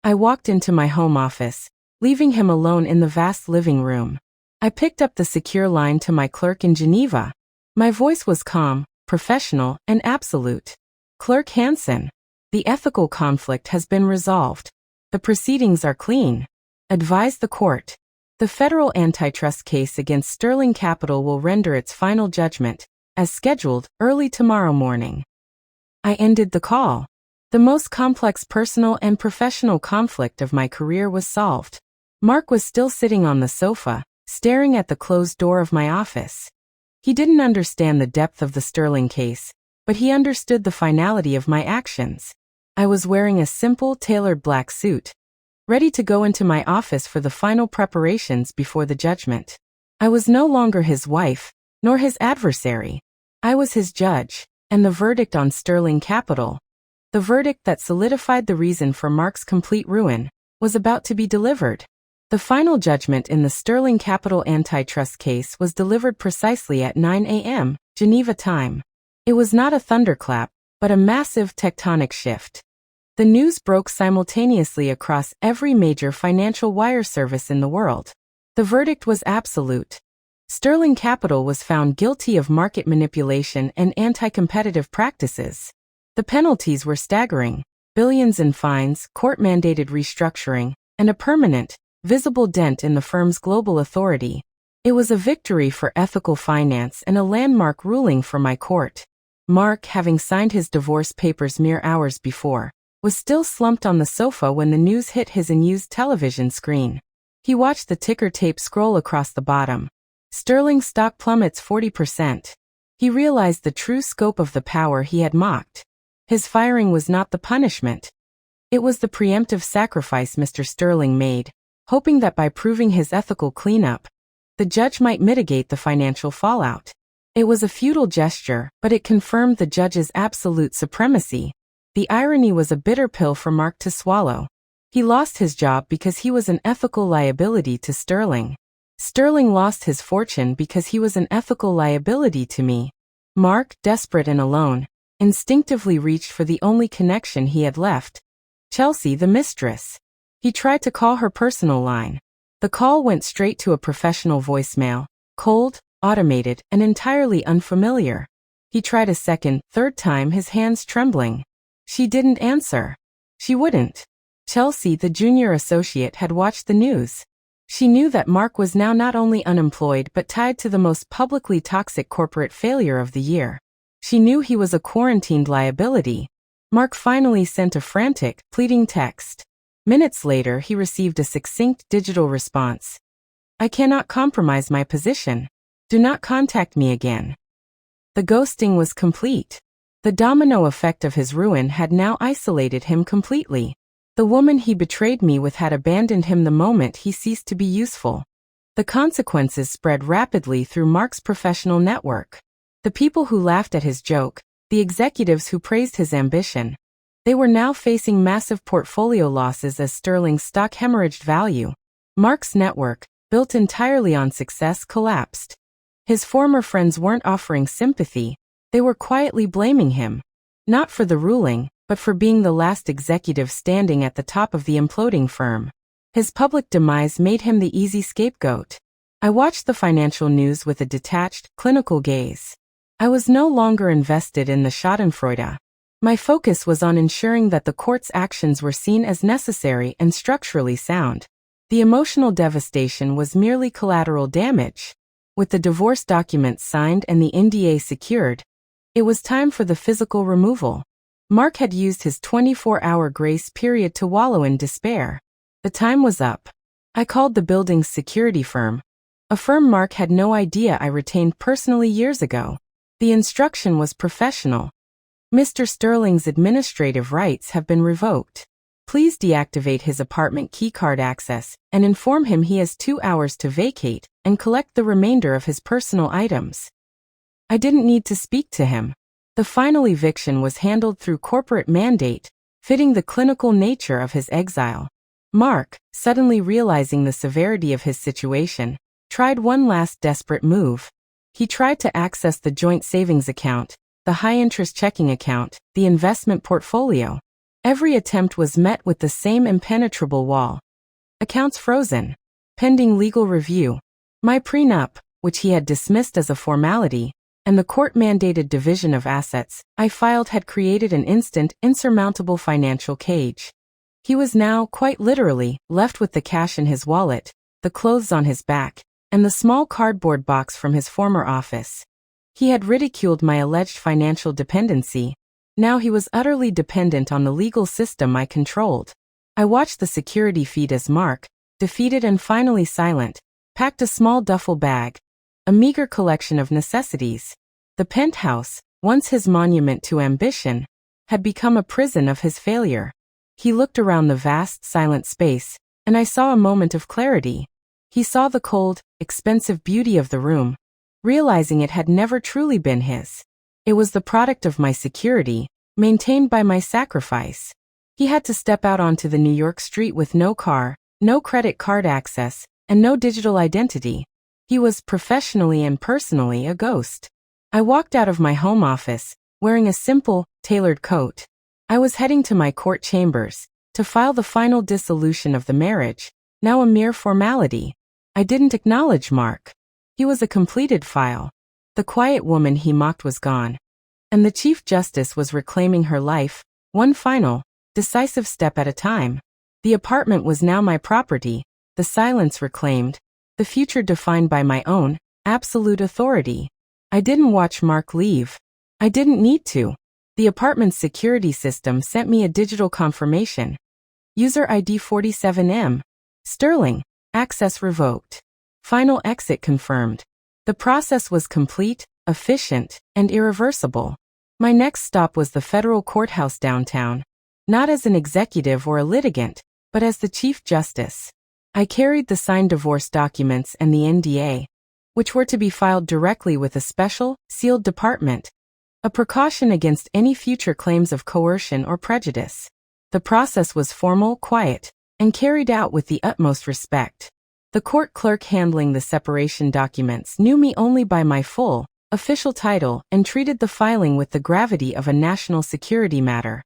I walked into my home office, leaving him alone in the vast living room. I picked up the secure line to my clerk in Geneva. My voice was calm, professional, and absolute. "Clerk Hansen, the ethical conflict has been resolved. The proceedings are clean. Advise the court. The federal antitrust case against Sterling Capital will render its final judgment, as scheduled, early tomorrow morning." I ended the call. The most complex personal and professional conflict of my career was solved. Mark was still sitting on the sofa, staring at the closed door of my office. He didn't understand the depth of the Sterling case, but he understood the finality of my actions. I was wearing a simple, tailored black suit, ready to go into my office for the final preparations before the judgment. I was no longer his wife, nor his adversary. I was his judge, and the verdict on Sterling Capital, the verdict that solidified the reason for Mark's complete ruin, was about to be delivered. The final judgment in the Sterling Capital antitrust case was delivered precisely at 9 a.m., Geneva time. It was not a thunderclap, but a massive tectonic shift. The news broke simultaneously across every major financial wire service in the world. The verdict was absolute. Sterling Capital was found guilty of market manipulation and anti-competitive practices. The penalties were staggering: billions in fines, court-mandated restructuring, and a permanent, visible dent in the firm's global authority. It was a victory for ethical finance and a landmark ruling for my court. Mark, having signed his divorce papers mere hours before, was still slumped on the sofa when the news hit his unused television screen. He watched the ticker tape scroll across the bottom. Sterling stock plummets 40%. He realized the true scope of the power he had mocked. His firing was not the punishment. It was the preemptive sacrifice Mr. Sterling made, hoping that by proving his ethical cleanup, the judge might mitigate the financial fallout. It was a futile gesture, but it confirmed the judge's absolute supremacy. The irony was a bitter pill for Mark to swallow. He lost his job because he was an ethical liability to Sterling. Sterling lost his fortune because he was an ethical liability to me. Mark, desperate and alone, instinctively reached for the only connection he had left: Chelsea, the mistress. He tried to call her personal line. The call went straight to a professional voicemail, cold, automated, and entirely unfamiliar. He tried a second, third time, his hands trembling. She didn't answer. She wouldn't. Chelsea, the junior associate, had watched the news. She knew that Mark was now not only unemployed but tied to the most publicly toxic corporate failure of the year. She knew he was a quarantined liability. Mark finally sent a frantic, pleading text. Minutes later, he received a succinct digital response. "I cannot compromise my position. Do not contact me again." The ghosting was complete. The domino effect of his ruin had now isolated him completely. The woman he betrayed me with had abandoned him the moment he ceased to be useful. The consequences spread rapidly through Mark's professional network. The people who laughed at his joke, the executives who praised his ambition, they were now facing massive portfolio losses as Sterling's stock hemorrhaged value. Mark's network, built entirely on success, collapsed. His former friends weren't offering sympathy, they were quietly blaming him. Not for the ruling, but for being the last executive standing at the top of the imploding firm. His public demise made him the easy scapegoat. I watched the financial news with a detached, clinical gaze. I was no longer invested in the schadenfreude. My focus was on ensuring that the court's actions were seen as necessary and structurally sound. The emotional devastation was merely collateral damage. With the divorce documents signed and the NDA secured, it was time for the physical removal. Mark had used his 24-hour grace period to wallow in despair. The time was up. I called the building's security firm, a firm Mark had no idea I retained personally years ago. The instruction was professional. Mr. Sterling's administrative rights have been revoked. Please deactivate his apartment keycard access and inform him he has 2 hours to vacate and collect the remainder of his personal items. I didn't need to speak to him. The final eviction was handled through corporate mandate, fitting the clinical nature of his exile. Mark, suddenly realizing the severity of his situation, tried one last desperate move. He tried to access the joint savings account, the high-interest checking account, the investment portfolio. Every attempt was met with the same impenetrable wall. Accounts frozen. Pending legal review. My prenup, which he had dismissed as a formality, and the court-mandated division of assets I filed had created an instant, insurmountable financial cage. He was now, quite literally, left with the cash in his wallet, the clothes on his back, and the small cardboard box from his former office. He had ridiculed my alleged financial dependency. Now he was utterly dependent on the legal system I controlled. I watched the security feed as Mark, defeated and finally silent, packed a small duffel bag, a meager collection of necessities. The penthouse, once his monument to ambition, had become a prison of his failure. He looked around the vast, silent space, and I saw a moment of clarity. He saw the cold, expensive beauty of the room, realizing it had never truly been his. It was the product of my security, maintained by my sacrifice. He had to step out onto the New York street with no car, no credit card access, and no digital identity. He was professionally and personally a ghost. I walked out of my home office, wearing a simple, tailored coat. I was heading to my court chambers, to file the final dissolution of the marriage, now a mere formality. I didn't acknowledge Mark. He was a completed file. The quiet woman he mocked was gone. And the Chief Justice was reclaiming her life, one final, decisive step at a time. The apartment was now my property, the silence reclaimed, the future defined by my own, absolute authority. I didn't watch Mark leave. I didn't need to. The apartment's security system sent me a digital confirmation. User ID 47M. Sterling. Access revoked. Final exit confirmed. The process was complete, efficient, and irreversible. My next stop was the federal courthouse downtown, not as an executive or a litigant, but as the Chief Justice. I carried the signed divorce documents and the NDA, which were to be filed directly with a special, sealed department, a precaution against any future claims of coercion or prejudice. The process was formal, quiet, and carried out with the utmost respect. The court clerk handling the separation documents knew me only by my full, official title and treated the filing with the gravity of a national security matter.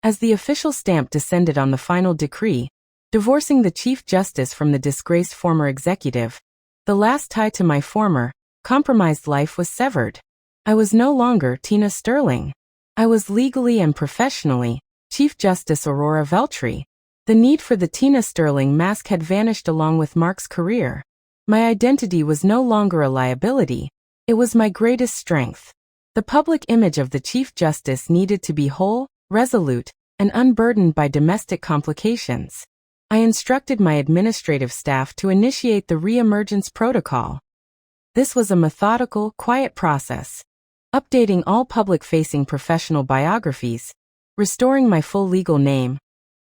As the official stamp descended on the final decree, divorcing the Chief Justice from the disgraced former executive, the last tie to my former, compromised life was severed. I was no longer Tina Sterling. I was legally and professionally Chief Justice Aurora Veltri. The need for the Tina Sterling mask had vanished along with Mark's career. My identity was no longer a liability. It was my greatest strength. The public image of the Chief Justice needed to be whole, resolute, and unburdened by domestic complications. I instructed my administrative staff to initiate the re-emergence protocol. This was a methodical, quiet process. Updating all public-facing professional biographies, restoring my full legal name,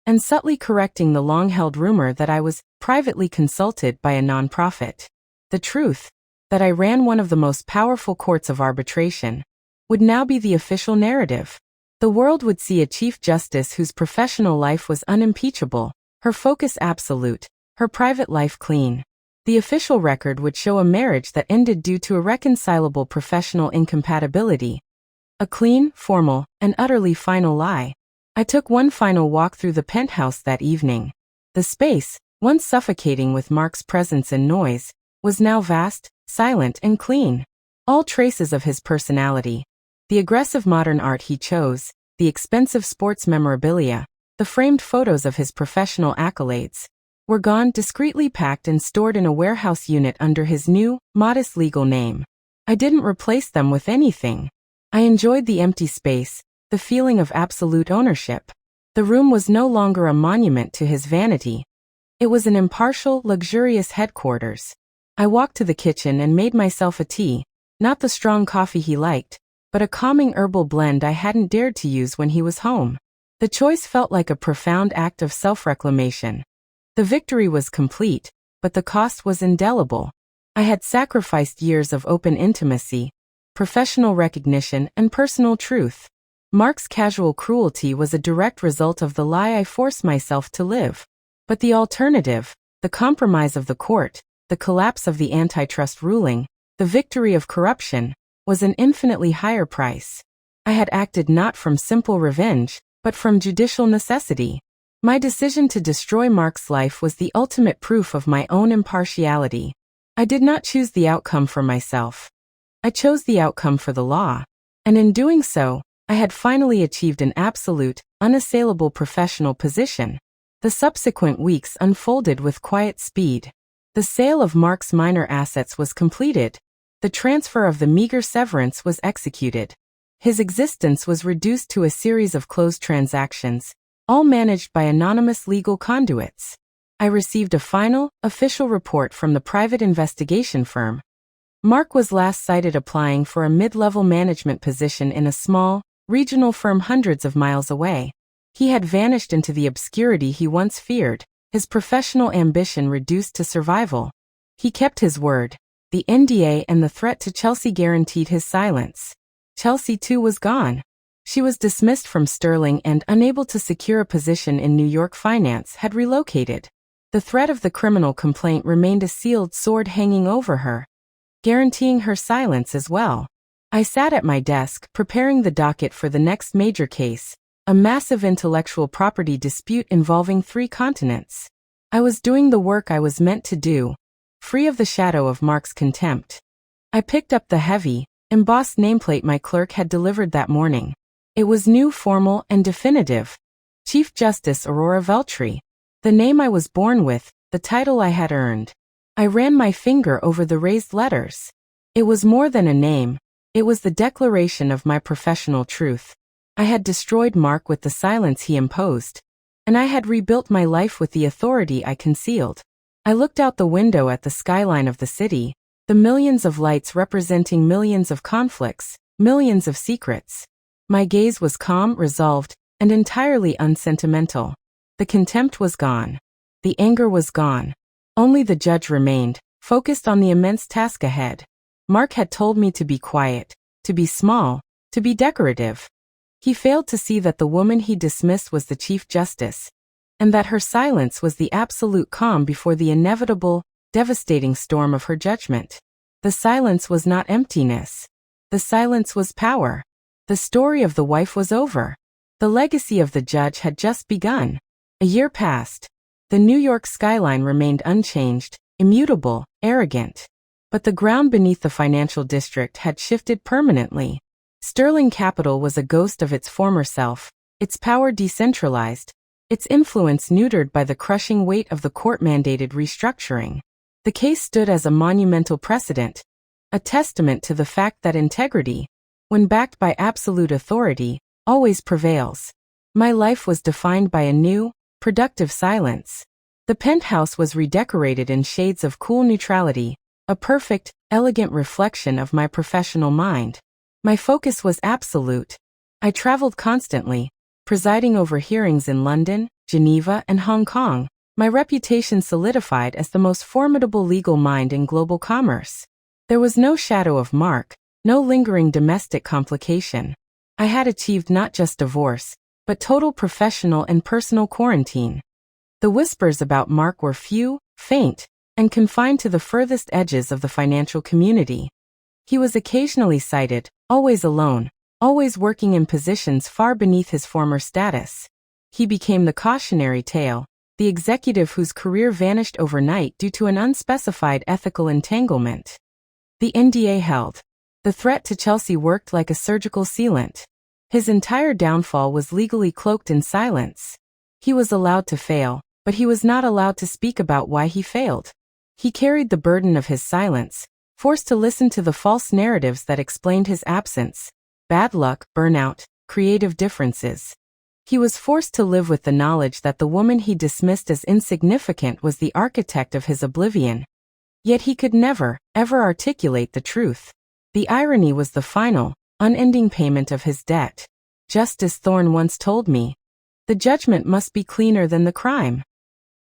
and subtly correcting the long-held rumor that I was privately consulted by a nonprofit. The truth, that I ran one of the most powerful courts of arbitration, would now be the official narrative. The world would see a Chief Justice whose professional life was unimpeachable, her focus absolute, her private life clean. The official record would show a marriage that ended due to irreconcilable professional incompatibility. A clean, formal, and utterly final lie. I took one final walk through the penthouse that evening. The space, once suffocating with Mark's presence and noise, was now vast, silent, and clean. All traces of his personality, the aggressive modern art he chose, the expensive sports memorabilia, the framed photos of his professional accolades, were gone, discreetly packed and stored in a warehouse unit under his new, modest legal name. I didn't replace them with anything. I enjoyed the empty space, the feeling of absolute ownership. The room was no longer a monument to his vanity. It was an impartial, luxurious headquarters. I walked to the kitchen and made myself a tea, not the strong coffee he liked, but a calming herbal blend I hadn't dared to use when he was home. The choice felt like a profound act of self-reclamation. The victory was complete, but the cost was indelible. I had sacrificed years of open intimacy, professional recognition, and personal truth. Mark's casual cruelty was a direct result of the lie I forced myself to live. But the alternative, the compromise of the court, the collapse of the antitrust ruling, the victory of corruption, was an infinitely higher price. I had acted not from simple revenge, but from judicial necessity. My decision to destroy Mark's life was the ultimate proof of my own impartiality. I did not choose the outcome for myself. I chose the outcome for the law. And in doing so, I had finally achieved an absolute, unassailable professional position. The subsequent weeks unfolded with quiet speed. The sale of Mark's minor assets was completed. The transfer of the meager severance was executed. His existence was reduced to a series of closed transactions, all managed by anonymous legal conduits. I received a final, official report from the private investigation firm. Mark was last sighted applying for a mid-level management position in a small, regional firm hundreds of miles away. He had vanished into the obscurity he once feared, his professional ambition reduced to survival. He kept his word. The NDA and the threat to Chelsea guaranteed his silence. Chelsea too was gone. She was dismissed from Sterling and, unable to secure a position in New York finance, had relocated. The threat of the criminal complaint remained a sealed sword hanging over her, guaranteeing her silence as well. I sat at my desk, preparing the docket for the next major case, a massive intellectual property dispute involving 3 continents. I was doing the work I was meant to do, free of the shadow of Mark's contempt. I picked up the heavy, embossed nameplate my clerk had delivered that morning. It was new, formal, and definitive. Chief Justice Aurora Veltri. The name I was born with, the title I had earned. I ran my finger over the raised letters. It was more than a name. It was the declaration of my professional truth. I had destroyed Mark with the silence he imposed, and I had rebuilt my life with the authority I concealed. I looked out the window at the skyline of the city, the millions of lights representing millions of conflicts, millions of secrets. My gaze was calm, resolved, and entirely unsentimental. The contempt was gone. The anger was gone. Only the judge remained, focused on the immense task ahead. Mark had told me to be quiet, to be small, to be decorative. He failed to see that the woman he dismissed was the Chief Justice, and that her silence was the absolute calm before the inevitable, devastating storm of her judgment. The silence was not emptiness. The silence was power. The story of the wife was over. The legacy of the judge had just begun. A year passed. The New York skyline remained unchanged, immutable, arrogant. But the ground beneath the financial district had shifted permanently. Sterling Capital was a ghost of its former self, its power decentralized, its influence neutered by the crushing weight of the court-mandated restructuring. The case stood as a monumental precedent, a testament to the fact that integrity, when backed by absolute authority, always prevails. My life was defined by a new, productive silence. The penthouse was redecorated in shades of cool neutrality, a perfect, elegant reflection of my professional mind. My focus was absolute. I traveled constantly, presiding over hearings in London, Geneva, and Hong Kong, my reputation solidified as the most formidable legal mind in global commerce. There was no shadow of Mark, no lingering domestic complication. I had achieved not just divorce, but total professional and personal quarantine. The whispers about Mark were few, faint, and confined to the furthest edges of the financial community. He was occasionally cited, always alone, always working in positions far beneath his former status. He became the cautionary tale, the executive whose career vanished overnight due to an unspecified ethical entanglement. The NDA held. The threat to Chelsea worked like a surgical sealant. His entire downfall was legally cloaked in silence. He was allowed to fail, but he was not allowed to speak about why he failed. He carried the burden of his silence, forced to listen to the false narratives that explained his absence: bad luck, burnout, creative differences. He was forced to live with the knowledge that the woman he dismissed as insignificant was the architect of his oblivion. Yet he could never, ever articulate the truth. The irony was the final, unending payment of his debt. Justice Thorne once told me, "The judgment must be cleaner than the crime."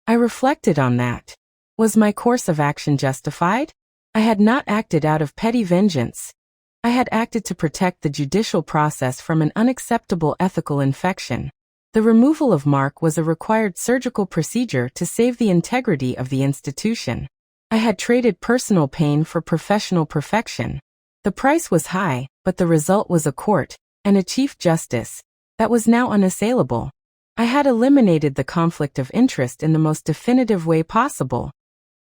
I reflected on that. Was my course of action justified? I had not acted out of petty vengeance. I had acted to protect the judicial process from an unacceptable ethical infection. The removal of Mark was a required surgical procedure to save the integrity of the institution. I had traded personal pain for professional perfection. The price was high, but the result was a court, and a Chief Justice, that was now unassailable. I had eliminated the conflict of interest in the most definitive way possible.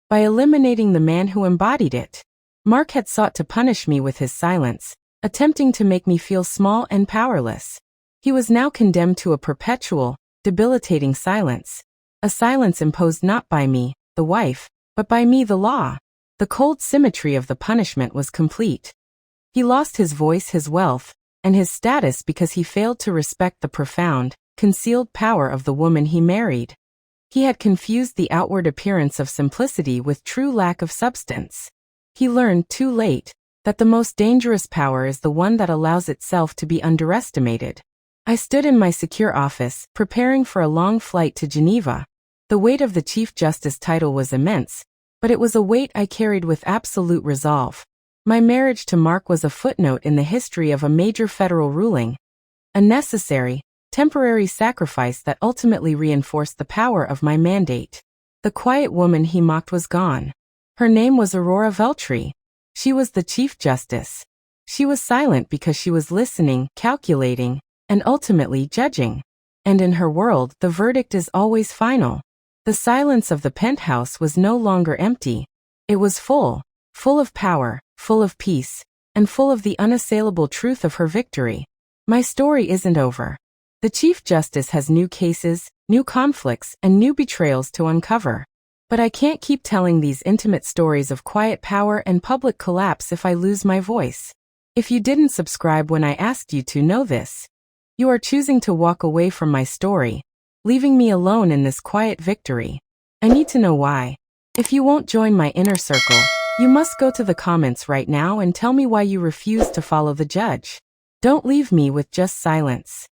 By eliminating the man who embodied it. Mark had sought to punish me with his silence, attempting to make me feel small and powerless. He was now condemned to a perpetual, debilitating silence. A silence imposed not by me, the wife, but by me, the law. The cold symmetry of the punishment was complete. He lost his voice, his wealth, and his status because he failed to respect the profound, concealed power of the woman he married. He had confused the outward appearance of simplicity with true lack of substance. He learned too late that the most dangerous power is the one that allows itself to be underestimated. I stood in my secure office, preparing for a long flight to Geneva. The weight of the Chief Justice title was immense, but it was a weight I carried with absolute resolve. My marriage to Mark was a footnote in the history of a major federal ruling, a necessary, temporary sacrifice that ultimately reinforced the power of my mandate. The quiet woman he mocked was gone. Her name was Aurora Veltri. She was the Chief Justice. She was silent because she was listening, calculating, and ultimately judging. And in her world, the verdict is always final. The silence of the penthouse was no longer empty. It was full of power, full of peace, and full of the unassailable truth of her victory. My story isn't over. The Chief Justice has new cases, new conflicts, and new betrayals to uncover. But I can't keep telling these intimate stories of quiet power and public collapse if I lose my voice. If you didn't subscribe when I asked you to know this, you are choosing to walk away from my story, leaving me alone in this quiet victory. I need to know why. If you won't join my inner circle, you must go to the comments right now and tell me why you refuse to follow the judge. Don't leave me with just silence.